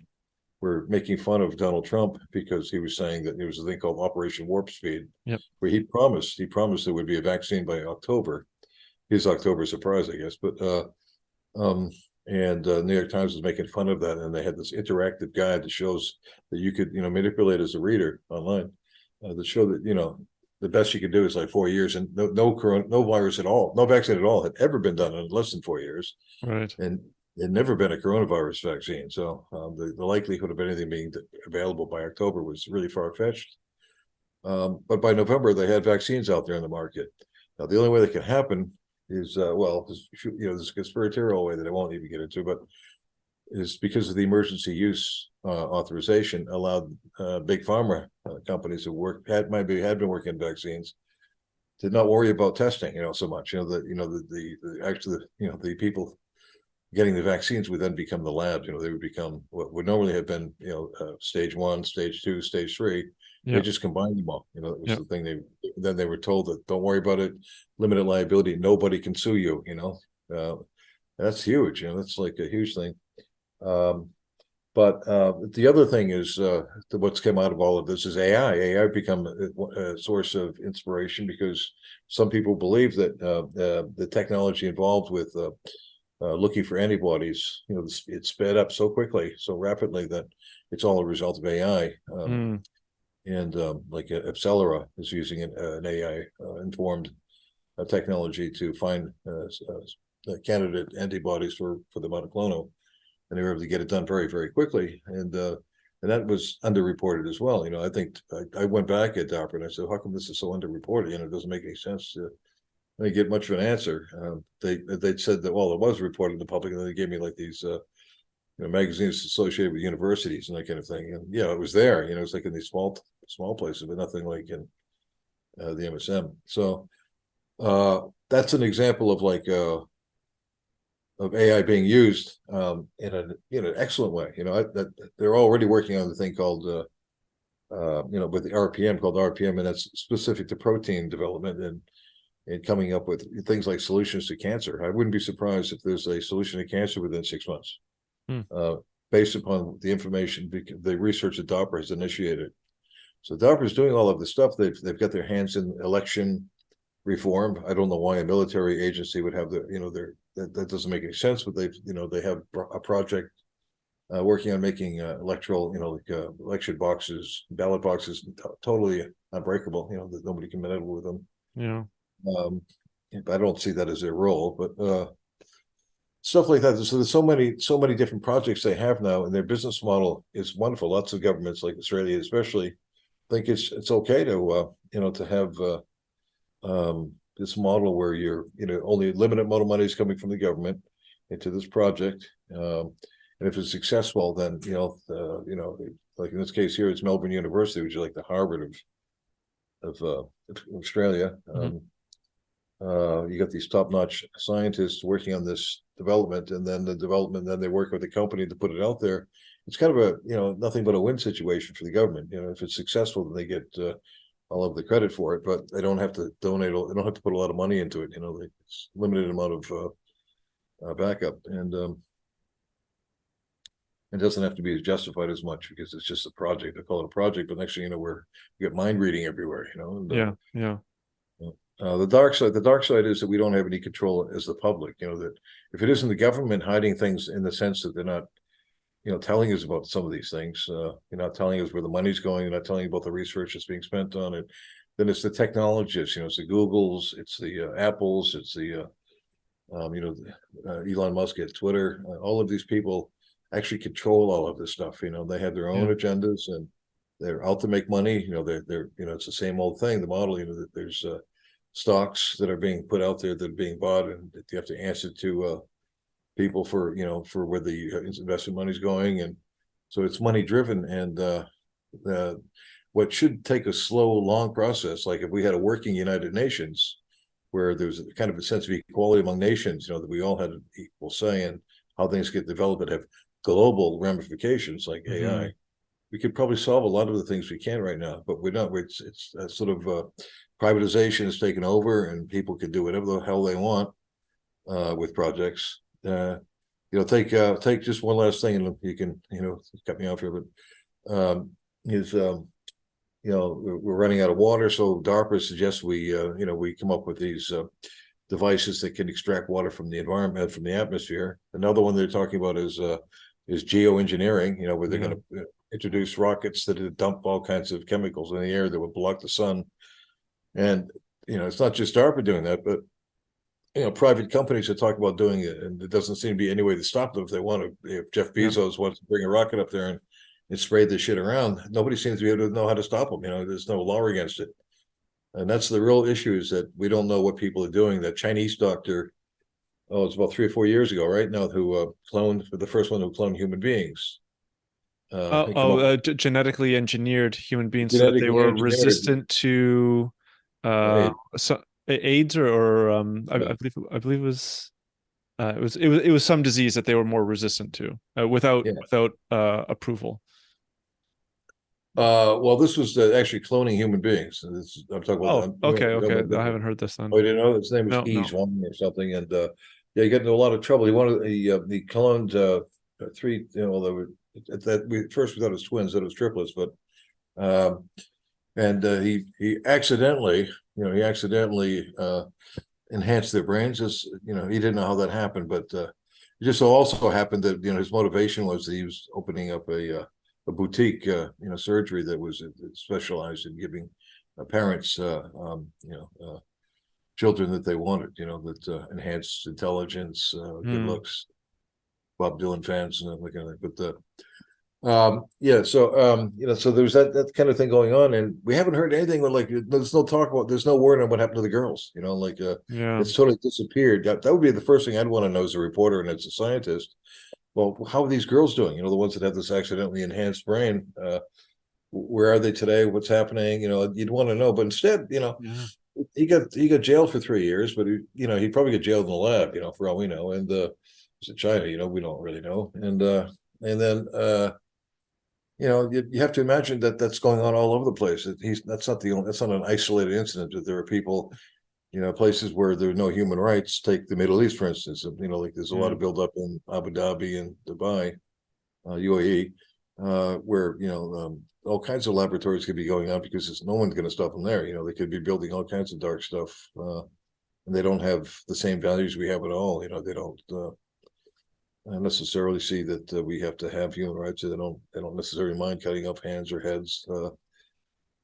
were making fun of Donald Trump because he was saying that there was a thing called Operation Warp Speed, where he promised there would be a vaccine by October. His October surprise, I guess, but New York Times was making fun of that, and they had this interactive guide that shows that you could manipulate as a reader online that show that the best you could do is like 4 years, and no virus at all, no vaccine at all had ever been done in less than 4 years, right? And there'd never been a coronavirus vaccine, so the likelihood of anything being available by October was really far-fetched. But by November, they had vaccines out there in the market. Now, the only way that can happen is there's a conspiratorial way that I won't even get into, but is because of the emergency use authorization allowed big pharma companies who had been working in vaccines did not worry about testing so much. The people getting the vaccines would then become the labs. They would become what would normally have been stage 1, stage 2, stage 3. They just combined them all. It was the thing. They were told that don't worry about it, limited liability, nobody can sue you. That's huge. That's like a huge thing. But the other thing is what's come out of all of this is AI. AI become a source of inspiration because some people believe that the technology involved with looking for antibodies, it sped up so quickly, so rapidly, that it's all a result of AI. And like Accelera is using an AI informed technology to find candidate antibodies for the monoclonal, and they were able to get it done very, very quickly. And that was underreported as well. I think I went back at DARPA and I said, how come this is so underreported? It doesn't make any sense I didn't get much of an answer. They said that, well, it was reported in the public, and then they gave me like these magazines associated with universities and that kind of thing. And it was there. It's like in these small places, but nothing like in the MSM. So that's an example of like of AI being used in an excellent way. That they're already working on the thing called with the RPM, called RPM, and that's specific to protein development and coming up with things like solutions to cancer. I wouldn't be surprised if there's a solution to cancer within 6 months, based upon the information, the research that DARPA has initiated. So DARPA is doing all of this stuff. They've got their hands in election reform. I don't know why a military agency would have that doesn't make any sense, but they have a project working on making electoral, election boxes, ballot boxes, totally unbreakable, that nobody can meddle with them. Yeah. But I don't see that as their role, but stuff like that. So there's so many different projects they have now, and their business model is wonderful. Lots of governments, like Australia especially, think it's okay to to have this model where you're only a limited amount of money is coming from the government into this project, and if it's successful, then like in this case here, it's Melbourne University, which is like the Harvard of Australia. You got these top-notch scientists working on this development, and then then they work with the company to put it out there. It's kind of a nothing but a win situation for the government. If it's successful, then they get all of the credit for it, but they don't have to donate. They don't have to put a lot of money into it. It's limited amount of backup, and it doesn't have to be justified as much because it's just a project. They call it a project, but next thing you know, we get mind reading everywhere. And, yeah. The dark side is that we don't have any control as the public. That if it isn't the government hiding things in the sense that they're not, telling us about some of these things, you're not telling us where the money's going, you're not telling us about the research that's being spent on it, then it's the technologists. It's the Googles, it's the Apples, it's the Elon Musk at Twitter. All of these people actually control all of this stuff. They have their own agendas, and they're out to make money. They're it's the same old thing. The model, that there's stocks that are being put out there that are being bought, and you have to answer to people for where the investment money's going, and so it's money driven. And what should take a slow, long process, like if we had a working United Nations where there's kind of a sense of equality among nations, that we all had an equal say in how things get developed and have global ramifications like AI, we could probably solve a lot of the things we can right now, but we're not. It's sort of privatization has taken over, and people can do whatever the hell they want with projects. Take just one last thing, and you can cut me off here, but we're running out of water, so DARPA suggests we come up with these devices that can extract water from the environment, from the atmosphere. Another one they're talking about is geoengineering, where they're going to introduce rockets that dump all kinds of chemicals in the air that would block the sun. And it's not just DARPA doing that, but private companies are talking about doing it, and it doesn't seem to be any way to stop them if they want to. If Jeff Bezos wants to bring a rocket up there and spray this shit around, nobody seems to be able to know how to stop them. There's no law against it, and that's the real issue, is that we don't know what people are doing. That Chinese doctor, it's about 3 or 4 years ago, right now, who the first one who cloned human beings. Genetically engineered human beings so that they were resistant to AIDS or I believe it was some disease that they were more resistant to without approval. Well, this was actually cloning human beings. I'm talking about. Okay. I haven't heard this then. Oh, you didn't know? His name was Ease One or something, and he got into a lot of trouble. He cloned 3. We thought it was twins, then it was triplets, but he accidentally enhanced their brains. He didn't know how that happened, but it just also happened that his motivation was that he was opening up a boutique surgery that was specialized in giving parents children that they wanted, that enhanced intelligence, good looks, Bob Dylan fans and that kind of thing. But Yeah, so so there's that kind of thing going on, and we haven't heard anything like there's no talk about, there's no word on what happened to the girls, it's totally disappeared. That would be the first thing I'd want to know as a reporter and as a scientist. Well, how are these girls doing? The ones that have this accidentally enhanced brain. Where are they today? What's happening? You'd want to know, but instead, he got jailed for 3 years, but he probably got jailed in the lab, for all we know. And it's in China, we don't really know. And then you have to imagine that that's going on all over the place. That's not an isolated incident. That there are people, places where there are no human rights. Take the Middle East, for instance. Like there's a lot of buildup in Abu Dhabi and Dubai, UAE, where all kinds of laboratories could be going on because no one's going to stop them there. They could be building all kinds of dark stuff, and they don't have the same values we have at all. They don't necessarily see that we have to have human rights. They don't necessarily mind cutting off hands or heads,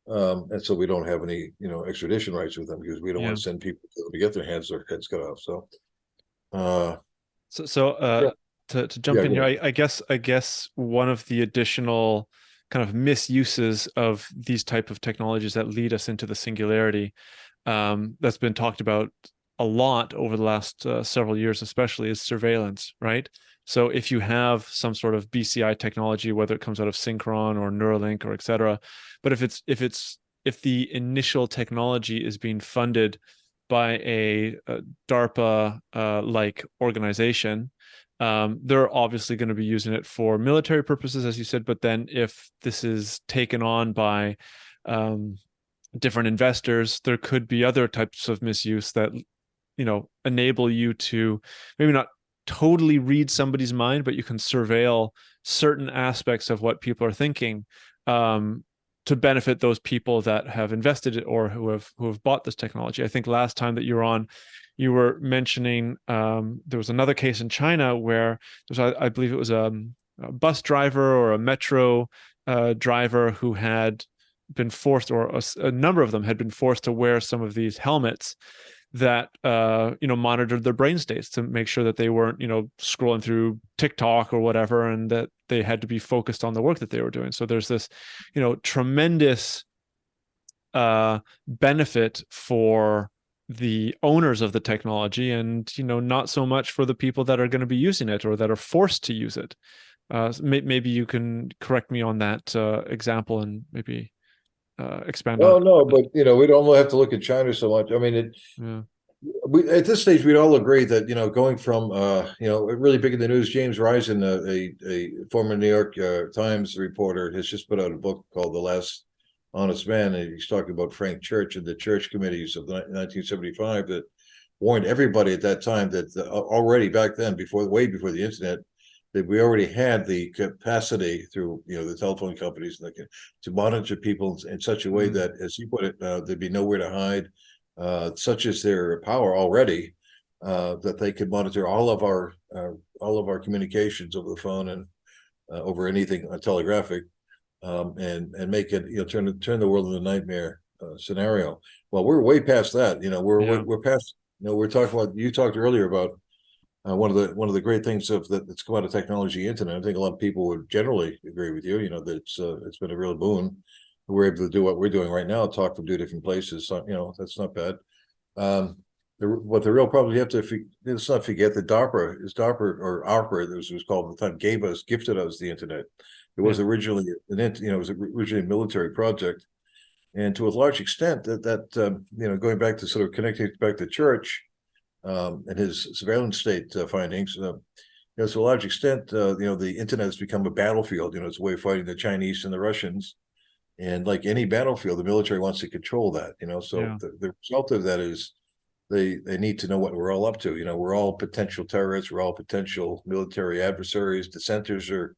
and so we don't have any extradition rights with them because we don't want to send people to get their hands or heads cut off. To jump in here, I guess one of the additional kind of misuses of these type of technologies that lead us into the singularity, that's been talked about a lot over the last several years, especially, is surveillance, right? So if you have some sort of BCI technology, whether it comes out of Synchron or Neuralink or et cetera, but if the initial technology is being funded by a DARPA like organization, they're obviously going to be using it for military purposes, as you said. But then if this is taken on by different investors, there could be other types of misuse that enable you to maybe not totally read somebody's mind, but you can surveil certain aspects of what people are thinking, to benefit those people that have invested it or who have bought this technology. I think last time that you were on, you were mentioning there was another case in China where I believe it was a bus driver or a metro driver who had been forced, or a number of them had been forced to wear some of these helmets that monitored their brain states to make sure that they weren't scrolling through TikTok or whatever, and that they had to be focused on the work that they were doing. So there's this tremendous benefit for the owners of the technology, and not so much for the people that are going to be using it or that are forced to use it. Maybe you can correct me on that example and maybe expand on. Oh no, but we don't have to look at China so much. I mean, we at this stage we'd all agree that going from really big in the news. James Risen, a former New York Times reporter, has just put out a book called The Last Honest Man, and he's talking about Frank Church and the church committees of 1975 that warned everybody at that time that already back then, way before the internet, that we already had the capacity through the telephone companies to monitor people in such a way that, as you put it, there'd be nowhere to hide, such as their power already, that they could monitor all of our communications over the phone and over anything telegraphic, and make it turn the world into a nightmare scenario. Well, we're way past that. We're past. We're talking about. You talked earlier about. One of the great things that's come out of technology, internet. I think a lot of people would generally agree with you. That it's been a real boon. We're able to do what we're doing right now, talk from 2 different places. So, that's not bad. What the real problem you have to let's not forget that DARPA or ARPA, as it was called at the time, gifted us the internet. It was originally a military project, and to a large extent that going back to sort of connecting back to Church. And his surveillance state findings, to a large extent, the internet has become a battlefield. It's a way of fighting the Chinese and the Russians, and like any battlefield, the military wants to control that. So the result of that is they need to know what we're all up to. We're all potential terrorists. We're all potential military adversaries. Dissenters are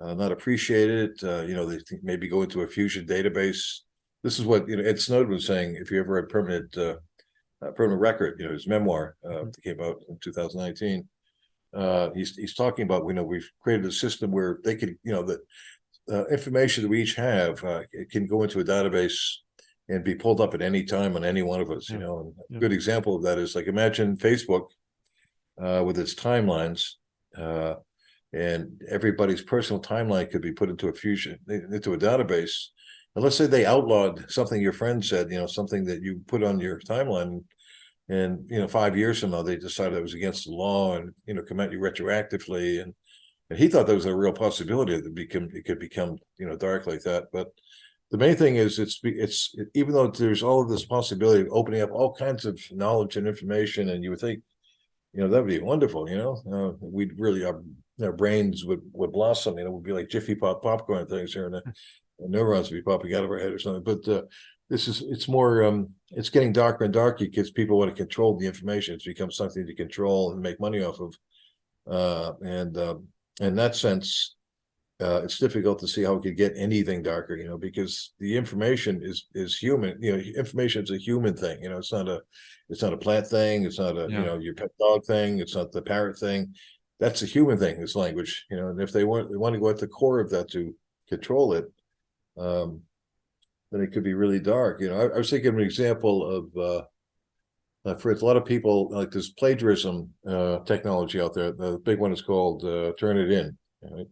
not appreciated. They maybe go into a fusion database. This is what Ed Snowden was saying. If you ever had permanent record, his memoir that came out in 2019. He's talking about we've created a system where they can the information that we each have it can go into a database and be pulled up at any time on any one of us. And a good example of that is, like, imagine Facebook with its timelines. and everybody's personal timeline could be put into a database. And let's say they outlawed something your friend said, something that you put on your timeline, and 5 years from now they decided it was against the law and come at you retroactively, and he thought there was a real possibility that it could become dark like that. But the main thing is it's even though there's all of this possibility of opening up all kinds of knowledge and information, and you would think that would be wonderful. We'd really our brains would blossom. Would be like Jiffy Pop popcorn things here, and the neurons would be popping out of our head or something. But it's more it's getting darker and darker because people want to control the information. It's become something to control and make money off of, and in that sense, it's difficult to see how we could get anything darker, because the information is human. Information is a human thing. It's not a plant thing. It's not a your pet dog thing. It's not the parrot thing. That's a human thing. This language, and if they want to go at the core of that to control it, then it could be really dark. I was thinking of an example of for a lot of people, like this plagiarism technology out there. The big one is called Turnitin. Right?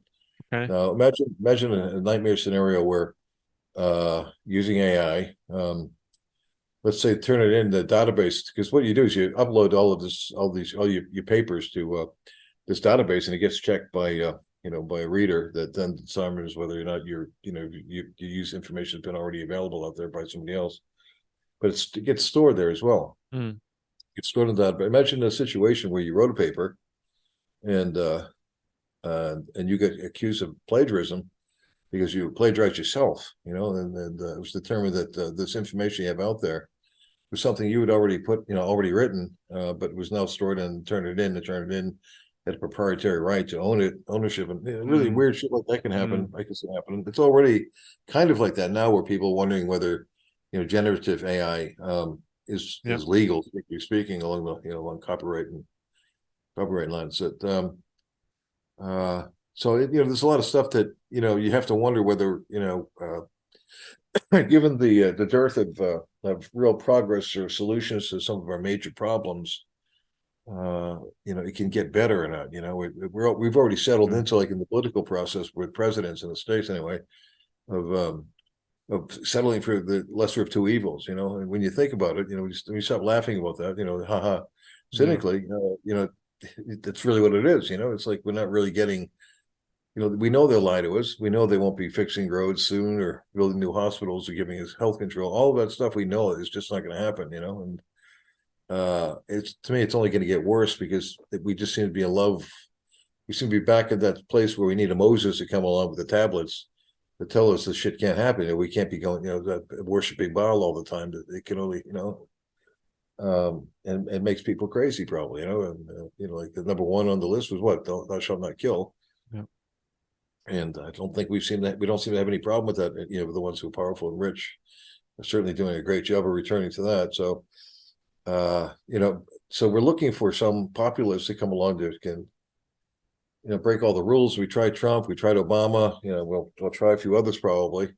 Okay. Now imagine a nightmare scenario where using AI, let's say turn it in the database, because what you do is you upload all your papers to this database, and it gets checked by by a reader that then determines whether or not you use information that's been already available out there by somebody else. But it gets stored there as well. Mm. It's stored in that. But imagine a situation where you wrote a paper, and you get accused of plagiarism because you plagiarized yourself, and it was determined that this information you have out there was something you had already already written, but it was now stored and turn it in at a proprietary right to ownership, and really weird shit like that can happen. I can see happening. It's already kind of like that now, where people are wondering whether generative AI is legal, speaking, along the along copyright lines. That so there's a lot of stuff that you have to wonder whether given the dearth of real progress or solutions to some of our major problems, it can get better or not. We've already settled into, like in the political process with presidents in the States anyway, of settling for the lesser of two evils. And when you think about it, we stop laughing about that. Haha, cynically, that's really what it is. It's like we're not really getting. We know they'll lie to us. We know they won't be fixing roads soon or building new hospitals or giving us health control. All of that stuff we know is just not going to happen. And it's, to me, it's only going to get worse because we just seem to be in love. We seem to be back at that place where we need a Moses to come along with the tablets to tell us this shit can't happen. And we can't be going, worshiping Baal all the time. That it can only, and it makes people crazy, probably. And like the number one on the list was what? Thou shalt not kill. Yeah. And I don't think we don't seem to have any problem with that. The ones who are powerful and rich are certainly doing a great job of returning to that. So, so we're looking for some populists to come along that can, break all the rules. We tried Trump, we tried Obama. We'll try a few others probably.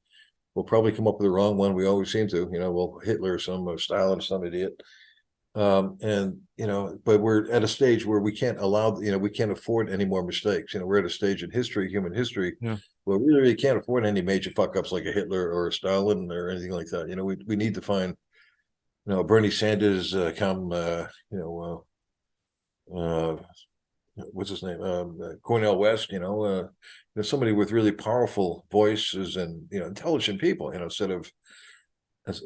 We'll probably come up with the wrong one. We always seem to. We'll Hitler, Stalin, some idiot. But we're at a stage where we can't allow, we can't afford any more mistakes. We're at a stage in human history, where we really can't afford any major fuck ups like a Hitler or a Stalin or anything like that. We need to find, Bernie Sanders, what's his name? Cornel West, somebody with really powerful voices and, intelligent people, instead of,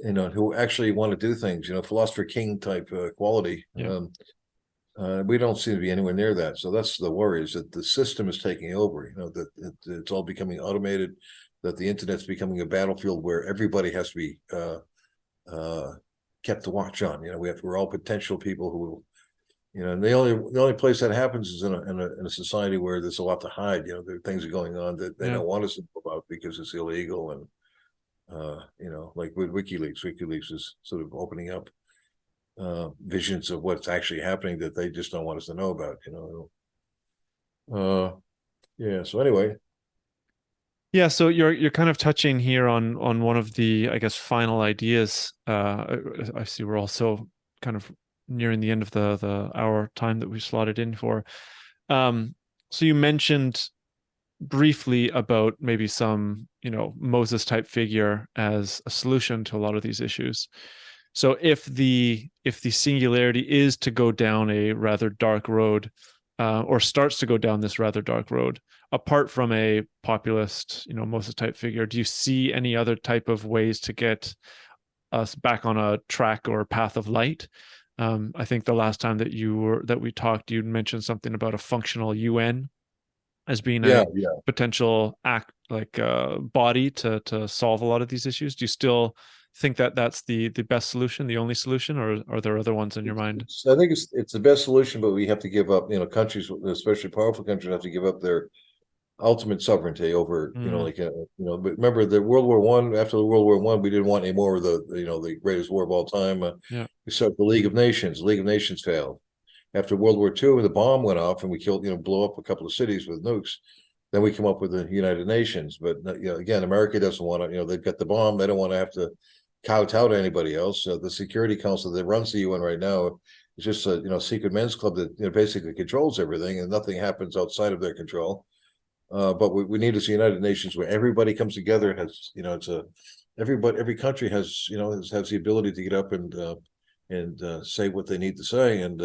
who actually want to do things, philosopher king type quality. Yeah. We don't seem to be anywhere near that. So that's the worry, is that the system is taking over, that it's all becoming automated, that the internet's becoming a battlefield where everybody has to be kept to watch on. We're all potential people who, and the only place that happens is in a society where there's a lot to hide. There are things are going on that they don't want us to know about because it's illegal. And like with WikiLeaks is sort of opening up visions of what's actually happening that they just don't want us to know about. So anyway. Yeah, so you're kind of touching here on one of the, I guess, final ideas. I see we're also kind of nearing the end of the hour time that we slotted in for. So you mentioned briefly about maybe some, Moses type figure as a solution to a lot of these issues. So if the singularity is to go down a rather dark road, or starts to go down this rather dark road, apart from a populist, Moses type figure, do you see any other type of ways to get us back on a track or a path of light? I think the last time that we talked, you mentioned something about a functional UN as being a potential body to solve a lot of these issues. Do you still think that that's the best solution, the only solution, or are there other ones in your mind? I think it's the best solution, but we have to give up. Countries, especially powerful countries, have to give up their ultimate sovereignty over. But remember the World War One. After the World War One, we didn't want any more of the greatest war of all time. We started the League of Nations. The League of Nations failed. After World War II, the bomb went off and we killed, blew up a couple of cities with nukes. Then we come up with the United Nations. But again, America doesn't want to. They've got the bomb. They don't want to have to kowtow to anybody else. The Security Council that runs the UN right now is just a secret men's club that basically controls everything, and nothing happens outside of their control. But we need this United Nations where everybody comes together and has every country has has the ability to get up and say what they need to say, and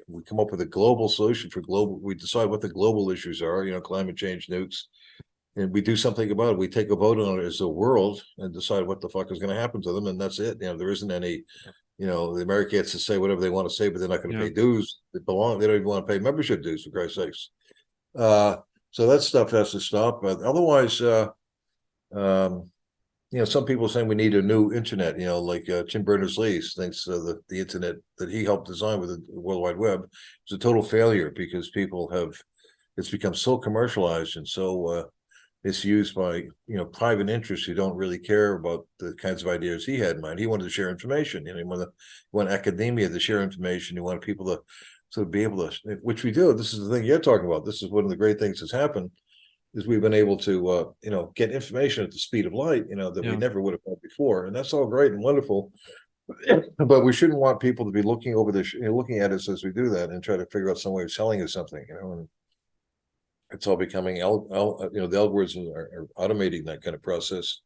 we come up with a global solution for global. We decide what the global issues are, climate change, nukes, and we do something about it. We take a vote on it as a world and decide what the fuck is going to happen to them, and that's it. There isn't any, the America gets to say whatever they want to say, but they're not going to pay dues. They don't even want to pay membership dues, for Christ's sakes. So that stuff has to stop. But otherwise, some people are saying we need a new internet. Like Tim Berners-Lee thinks the internet that he helped design with the World Wide Web is a total failure because it's become so commercialized and so misused by private interests who don't really care about the kinds of ideas he had in mind. He wanted to share information. He wanted academia to share information. He wanted people to be able to, which we do. This is the thing you're talking about. This is one of the great things that's happened. Is we've been able to, get information at the speed of light, that we never would have had before, and that's all great and wonderful. But we shouldn't want people to be looking over this, looking at us as we do that, and try to figure out some way of selling us something, And it's all becoming, the algorithms are automating that kind of process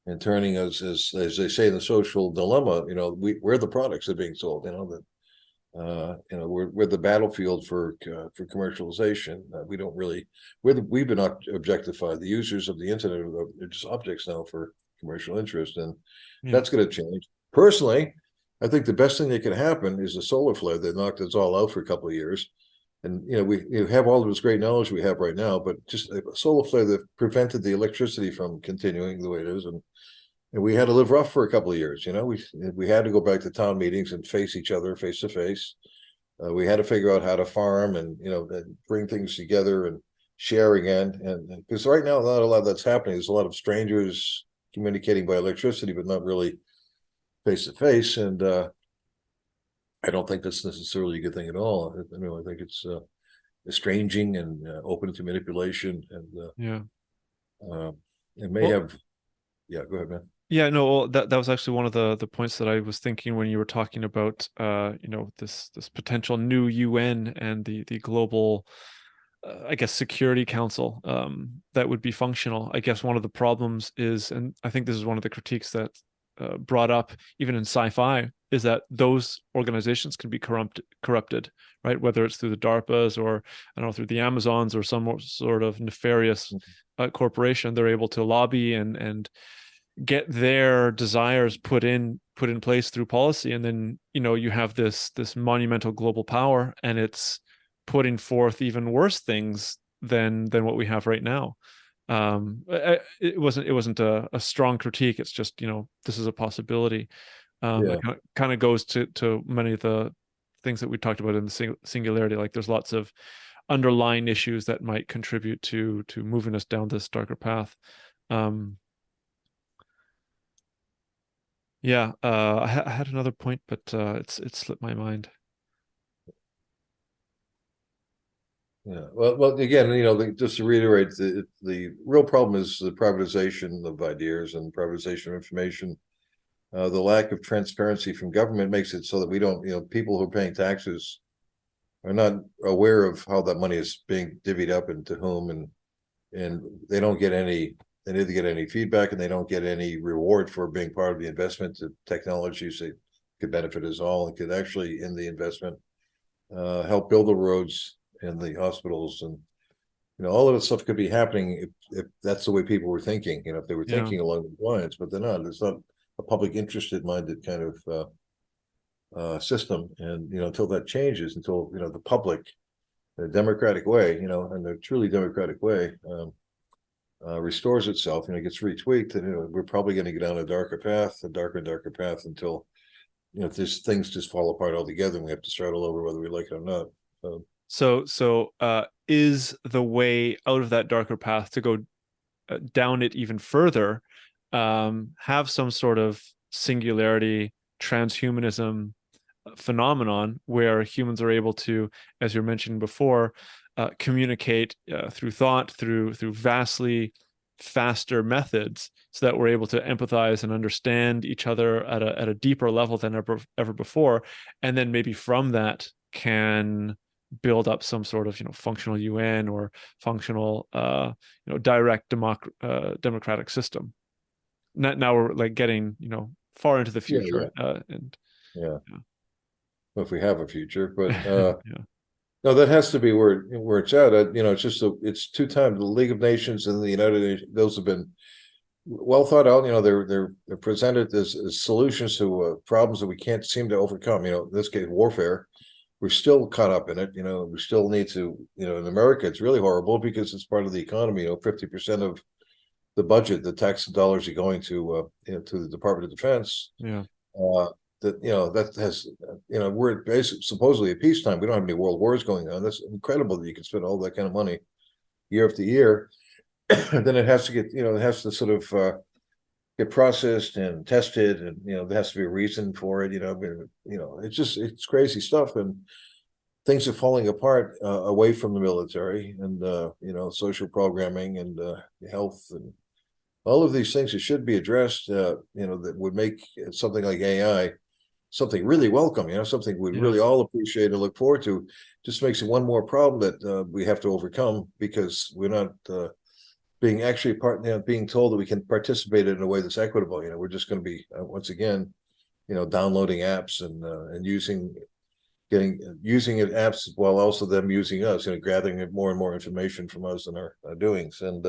and turning us, as they say in the social dilemma, we're the products that are being sold, that. We're the battlefield for commercialization. We don't really. We've been objectified. The users of the internet are just objects now for commercial interest, and that's going to change. Personally, I think the best thing that could happen is a solar flare that knocked us all out for a couple of years. And we have all of this great knowledge we have right now, but just a solar flare that prevented the electricity from continuing the way it is, and we had to live rough for a couple of years. We had to go back to town meetings and face each other face to face. We had to figure out how to farm and bring things together and share again. And because right now, not a lot of that's happening. There's a lot of strangers communicating by electricity, but not really face to face. And I don't think that's necessarily a good thing at all. I think it's estranging and open to manipulation. And it may have. Yeah, go ahead, man. Yeah, no, that was actually one of the points that I was thinking when you were talking about this potential new UN and the global I guess Security Council that would be functional. I guess one of the problems is, and I think this is one of the critiques that brought up even in sci-fi, is that those organizations can be corrupted, right? Whether it's through the DARPAs or I don't know, through the Amazons or some sort of nefarious corporation, they're able to lobby and get their desires put in place through policy, and then you have this monumental global power, and it's putting forth even worse things than what we have right now. It wasn't a strong critique. It's just this is a possibility. It kind of goes to many of the things that we talked about in the singularity. Like there's lots of underlying issues that might contribute to moving us down this darker path. I had another point, but it slipped my mind. Yeah. Well, again, just to reiterate, the real problem is the privatization of ideas and privatization of information. The lack of transparency from government makes it so that we don't, people who are paying taxes are not aware of how that money is being divvied up and to whom, and they don't get any. They neither get any feedback, and they don't get any reward for being part of the investment to technologies that could benefit us all and could actually, in the investment, help build the roads and the hospitals, and all of that stuff could be happening if that's the way people were thinking. If they were thinking along the lines, but they're not. It's not a public interested minded kind of system, and until that changes, until the public, in a democratic way, in a truly democratic way, restores itself, gets retweaked, and we're probably going to get down a darker path, a darker and darker path, until these things just fall apart altogether, and we have to start all over whether we like it or not. So is the way out of that darker path to go down it even further, have some sort of singularity, transhumanism phenomenon where humans are able to, as you mentioned before, communicate through thought, through vastly faster methods, so that we're able to empathize and understand each other at a deeper level than ever before, and then maybe from that can build up some sort of functional UN or functional direct democratic system. Now we're like getting far into the future. Well, if we have a future, but no, that has to be where it's at. It's just it's 2 times the League of Nations and the United Nations. Those have been well thought out. They're presented as solutions to problems that we can't seem to overcome. In this case, warfare. We're still caught up in it. We still need to. In America, it's really horrible because it's part of the economy. 50% of the budget, the tax dollars are going to to the Department of Defense. Yeah. That has we're basically supposedly at peacetime. We don't have any world wars going on. That's incredible that you can spend all that kind of money year after year. Then it has to get it has to sort of get processed and tested, and there has to be a reason for it. It's crazy stuff, and things are falling apart away from the military, and social programming and health and all of these things that should be addressed. That would make something like AI something really welcome, something we'd really all appreciate and look forward to. Just makes it one more problem that we have to overcome because we're not being being told that we can participate in a way that's equitable. We're just going to be once again, downloading apps and using apps while also them using us, gathering more and more information from us and our doings. And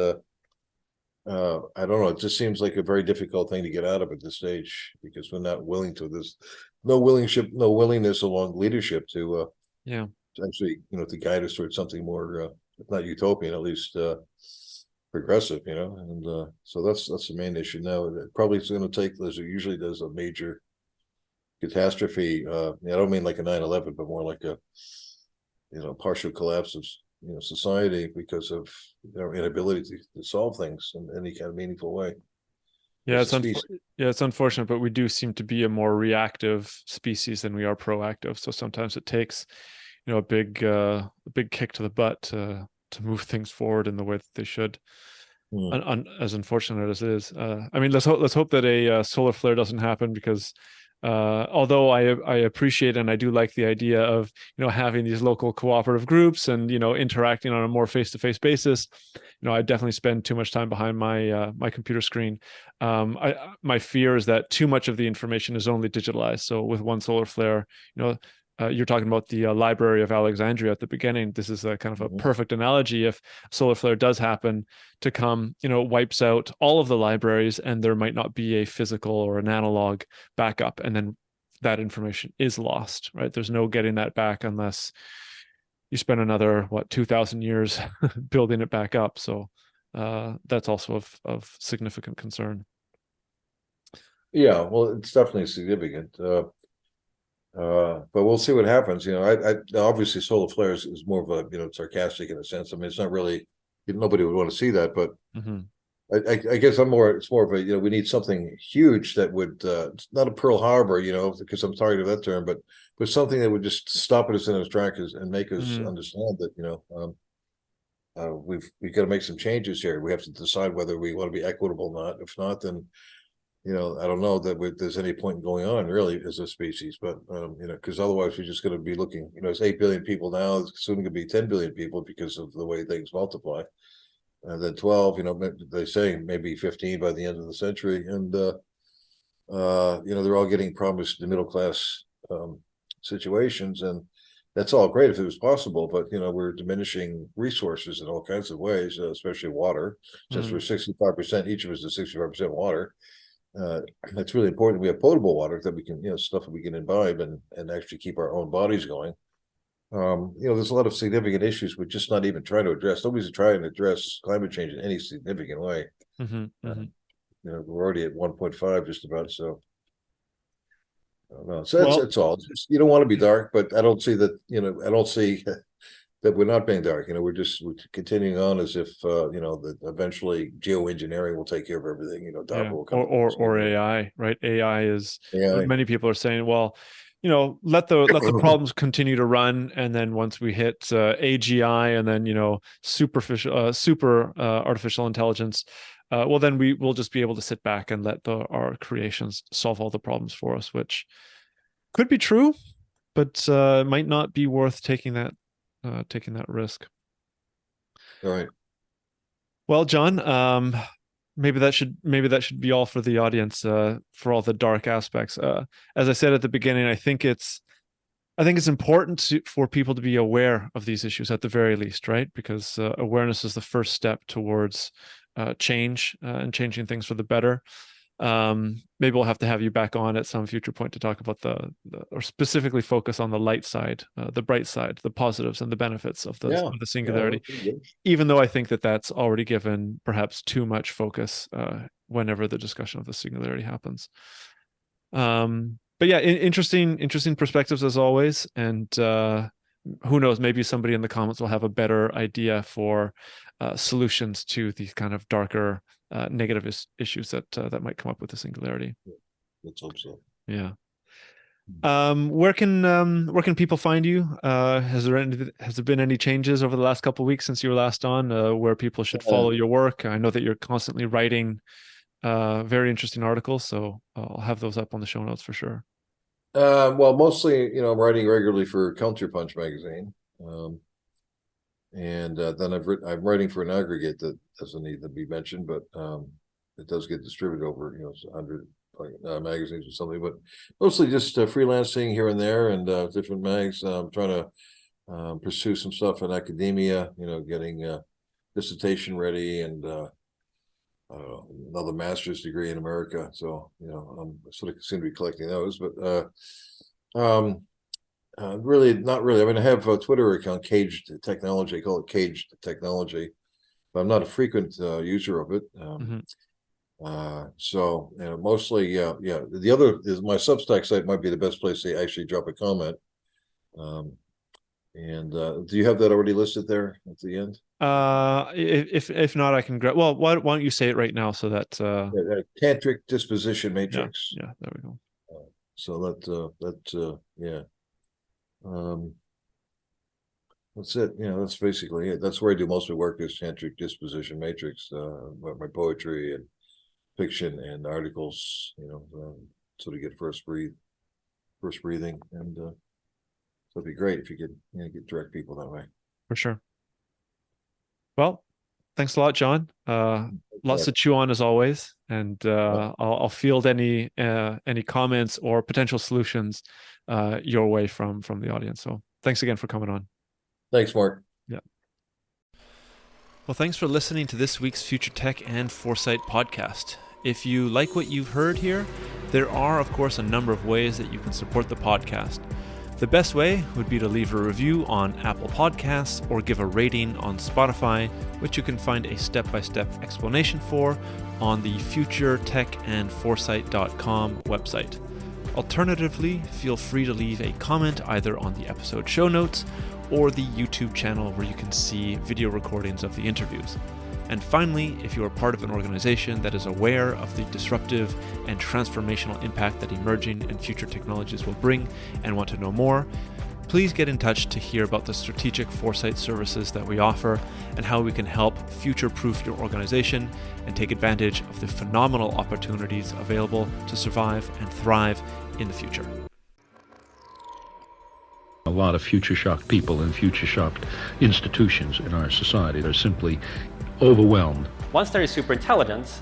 I don't know. It just seems like a very difficult thing to get out of at this stage because we're not willing to. There's no willingness along leadership to actually to guide us towards something more, if not utopian, at least progressive. And so that's the main issue now. It probably is going to take, as it usually does, a major catastrophe. I don't mean like a 9/11, but more like a partial collapse of society because of their inability to solve things in any kind of meaningful way. It's unfortunate, but we do seem to be a more reactive species than we are proactive. So sometimes it takes, a big kick to the butt to move things forward in the way that they should. As unfortunate as it is, let's hope that a solar flare doesn't happen because. Although I appreciate and I do like the idea of having these local cooperative groups and interacting on a more face-to-face basis, I definitely spend too much time behind my my computer screen. My fear is that too much of the information is only digitalized. So with one solar flare, you're talking about the Library of Alexandria at the beginning. This is a kind of a perfect analogy. If a solar flare does happen to come, wipes out all of the libraries and there might not be a physical or an analog backup. And then that information is lost, right? There's no getting that back unless you spend another, 2,000 years building it back up. So that's also of significant concern. Yeah, well, it's definitely significant. But we'll see what happens. I obviously solar flares is more of a sarcastic in a sense. I mean, it's not really, nobody would want to see that, but I guess it's more of a we need something huge that would not a Pearl Harbor, because I'm tired of that term, but something that would just stop us in its tracks and make us understand that we've got to make some changes here. We have to decide whether we want to be equitable or not. If not, then I don't know that there's any point in going on really as a species, but because otherwise we're just going to be looking. It's 8 billion people now. It's soon going to be 10 billion people because of the way things multiply. And then 12. They're saying maybe 15 by the end of the century, and they're all getting promised the middle class situations, and that's all great if it was possible. But we're diminishing resources in all kinds of ways, especially water. Since we're 65%, each of us is 65% water. It's really important we have potable water that we can, stuff that we can imbibe and actually keep our own bodies going. There's a lot of significant issues we're just not even trying to address. Nobody's trying to address climate change in any significant way. We're already at 1.5 just about. So I don't know. So that's all. You don't want to be dark, but I don't see that. I don't see that we're not being dark. We're continuing on as if that eventually geoengineering will take care of everything. DARPA will come or AI, right? AI is many people are saying, well, let the problems continue to run, and then once we hit AGI and then super artificial intelligence, well then we'll just be able to sit back and let our creations solve all the problems for us, which could be true, but might not be worth taking that risk. All right. Well, John, maybe that should be all for the audience, for all the dark aspects. As I said at the beginning, I think it's important for people to be aware of these issues at the very least, right? Because awareness is the first step towards change and changing things for the better. Maybe we'll have to have you back on at some future point to talk about or specifically focus on the light side, the bright side, the positives and the benefits of the singularity. Even though I think that's already given perhaps too much focus whenever the discussion of the singularity happens. But yeah, interesting perspectives as always, and who knows, maybe somebody in the comments will have a better idea for solutions to these kind of darker negative issues that might come up with the singularity. Let's hope so. Yeah. Where can people find you? Has there been any changes over the last couple of weeks since you were last on, where people should follow your work? I know that you're constantly writing very interesting articles, so I'll have those up on the show notes for sure. Well, mostly, I'm writing regularly for Counterpunch magazine. And then I'm writing for an aggregate that doesn't need to be mentioned, but it does get distributed over 100 magazines or something. But mostly just freelancing here and there, and different mags. I'm trying to pursue some stuff in academia. Getting dissertation ready, and another master's degree in America. So I'm sort of soon to be collecting those, but. Really, not really. I mean, I have a Twitter account, Caged Technology. I call it Caged Technology, but I'm not a frequent user of it. So mostly, The other is my Substack site might be the best place to actually drop a comment. And do you have that already listed there at the end? If not, I can grab. Well, why don't you say it right now so that Tantric Disposition Matrix. Yeah, there we go. So that's it. That's basically it. That's where I do most of my work, is Tantric Disposition Matrix, my poetry and fiction and articles, sort of get first breathing, and so it'd be great if you could get direct people that way. For sure. Well, thanks a lot, John. Lots to chew on as always, and I'll field any comments or potential solutions your way from the audience. So thanks again for coming on. Thanks, Mark. Yeah. Well, thanks for listening to this week's Future Tech and Foresight podcast. If you like what you've heard here, there are, of course, a number of ways that you can support the podcast. The best way would be to leave a review on Apple Podcasts or give a rating on Spotify, which you can find a step-by-step explanation for on the futuretechandforesight.com website. Alternatively, feel free to leave a comment either on the episode show notes or the YouTube channel, where you can see video recordings of the interviews. And finally, if you are part of an organization that is aware of the disruptive and transformational impact that emerging and future technologies will bring and want to know more, Please get in touch to hear about the strategic foresight services that we offer and how we can help future-proof your organization and take advantage of the phenomenal opportunities available to survive and thrive in the future. A lot of future-shocked people and future-shocked institutions in our society are simply overwhelmed. Once there is superintelligence,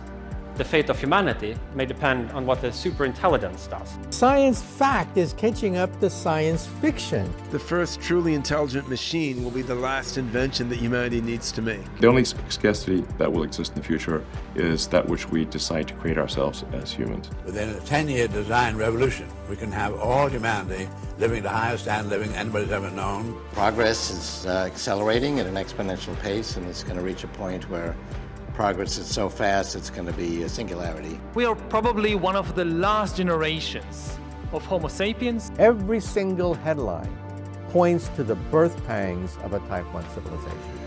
the fate of humanity may depend on what the superintelligence does. Science fact is catching up to science fiction. The first truly intelligent machine will be the last invention that humanity needs to make. The only scarcity that will exist in the future is that which we decide to create ourselves as humans. Within a 10-year design revolution, we can have all humanity living the highest standard of living anybody's ever known. Progress is accelerating at an exponential pace, and it's going to reach a point where progress is so fast it's going to be a singularity. We are probably one of the last generations of Homo sapiens. Every single headline points to the birth pangs of a Type 1 civilization.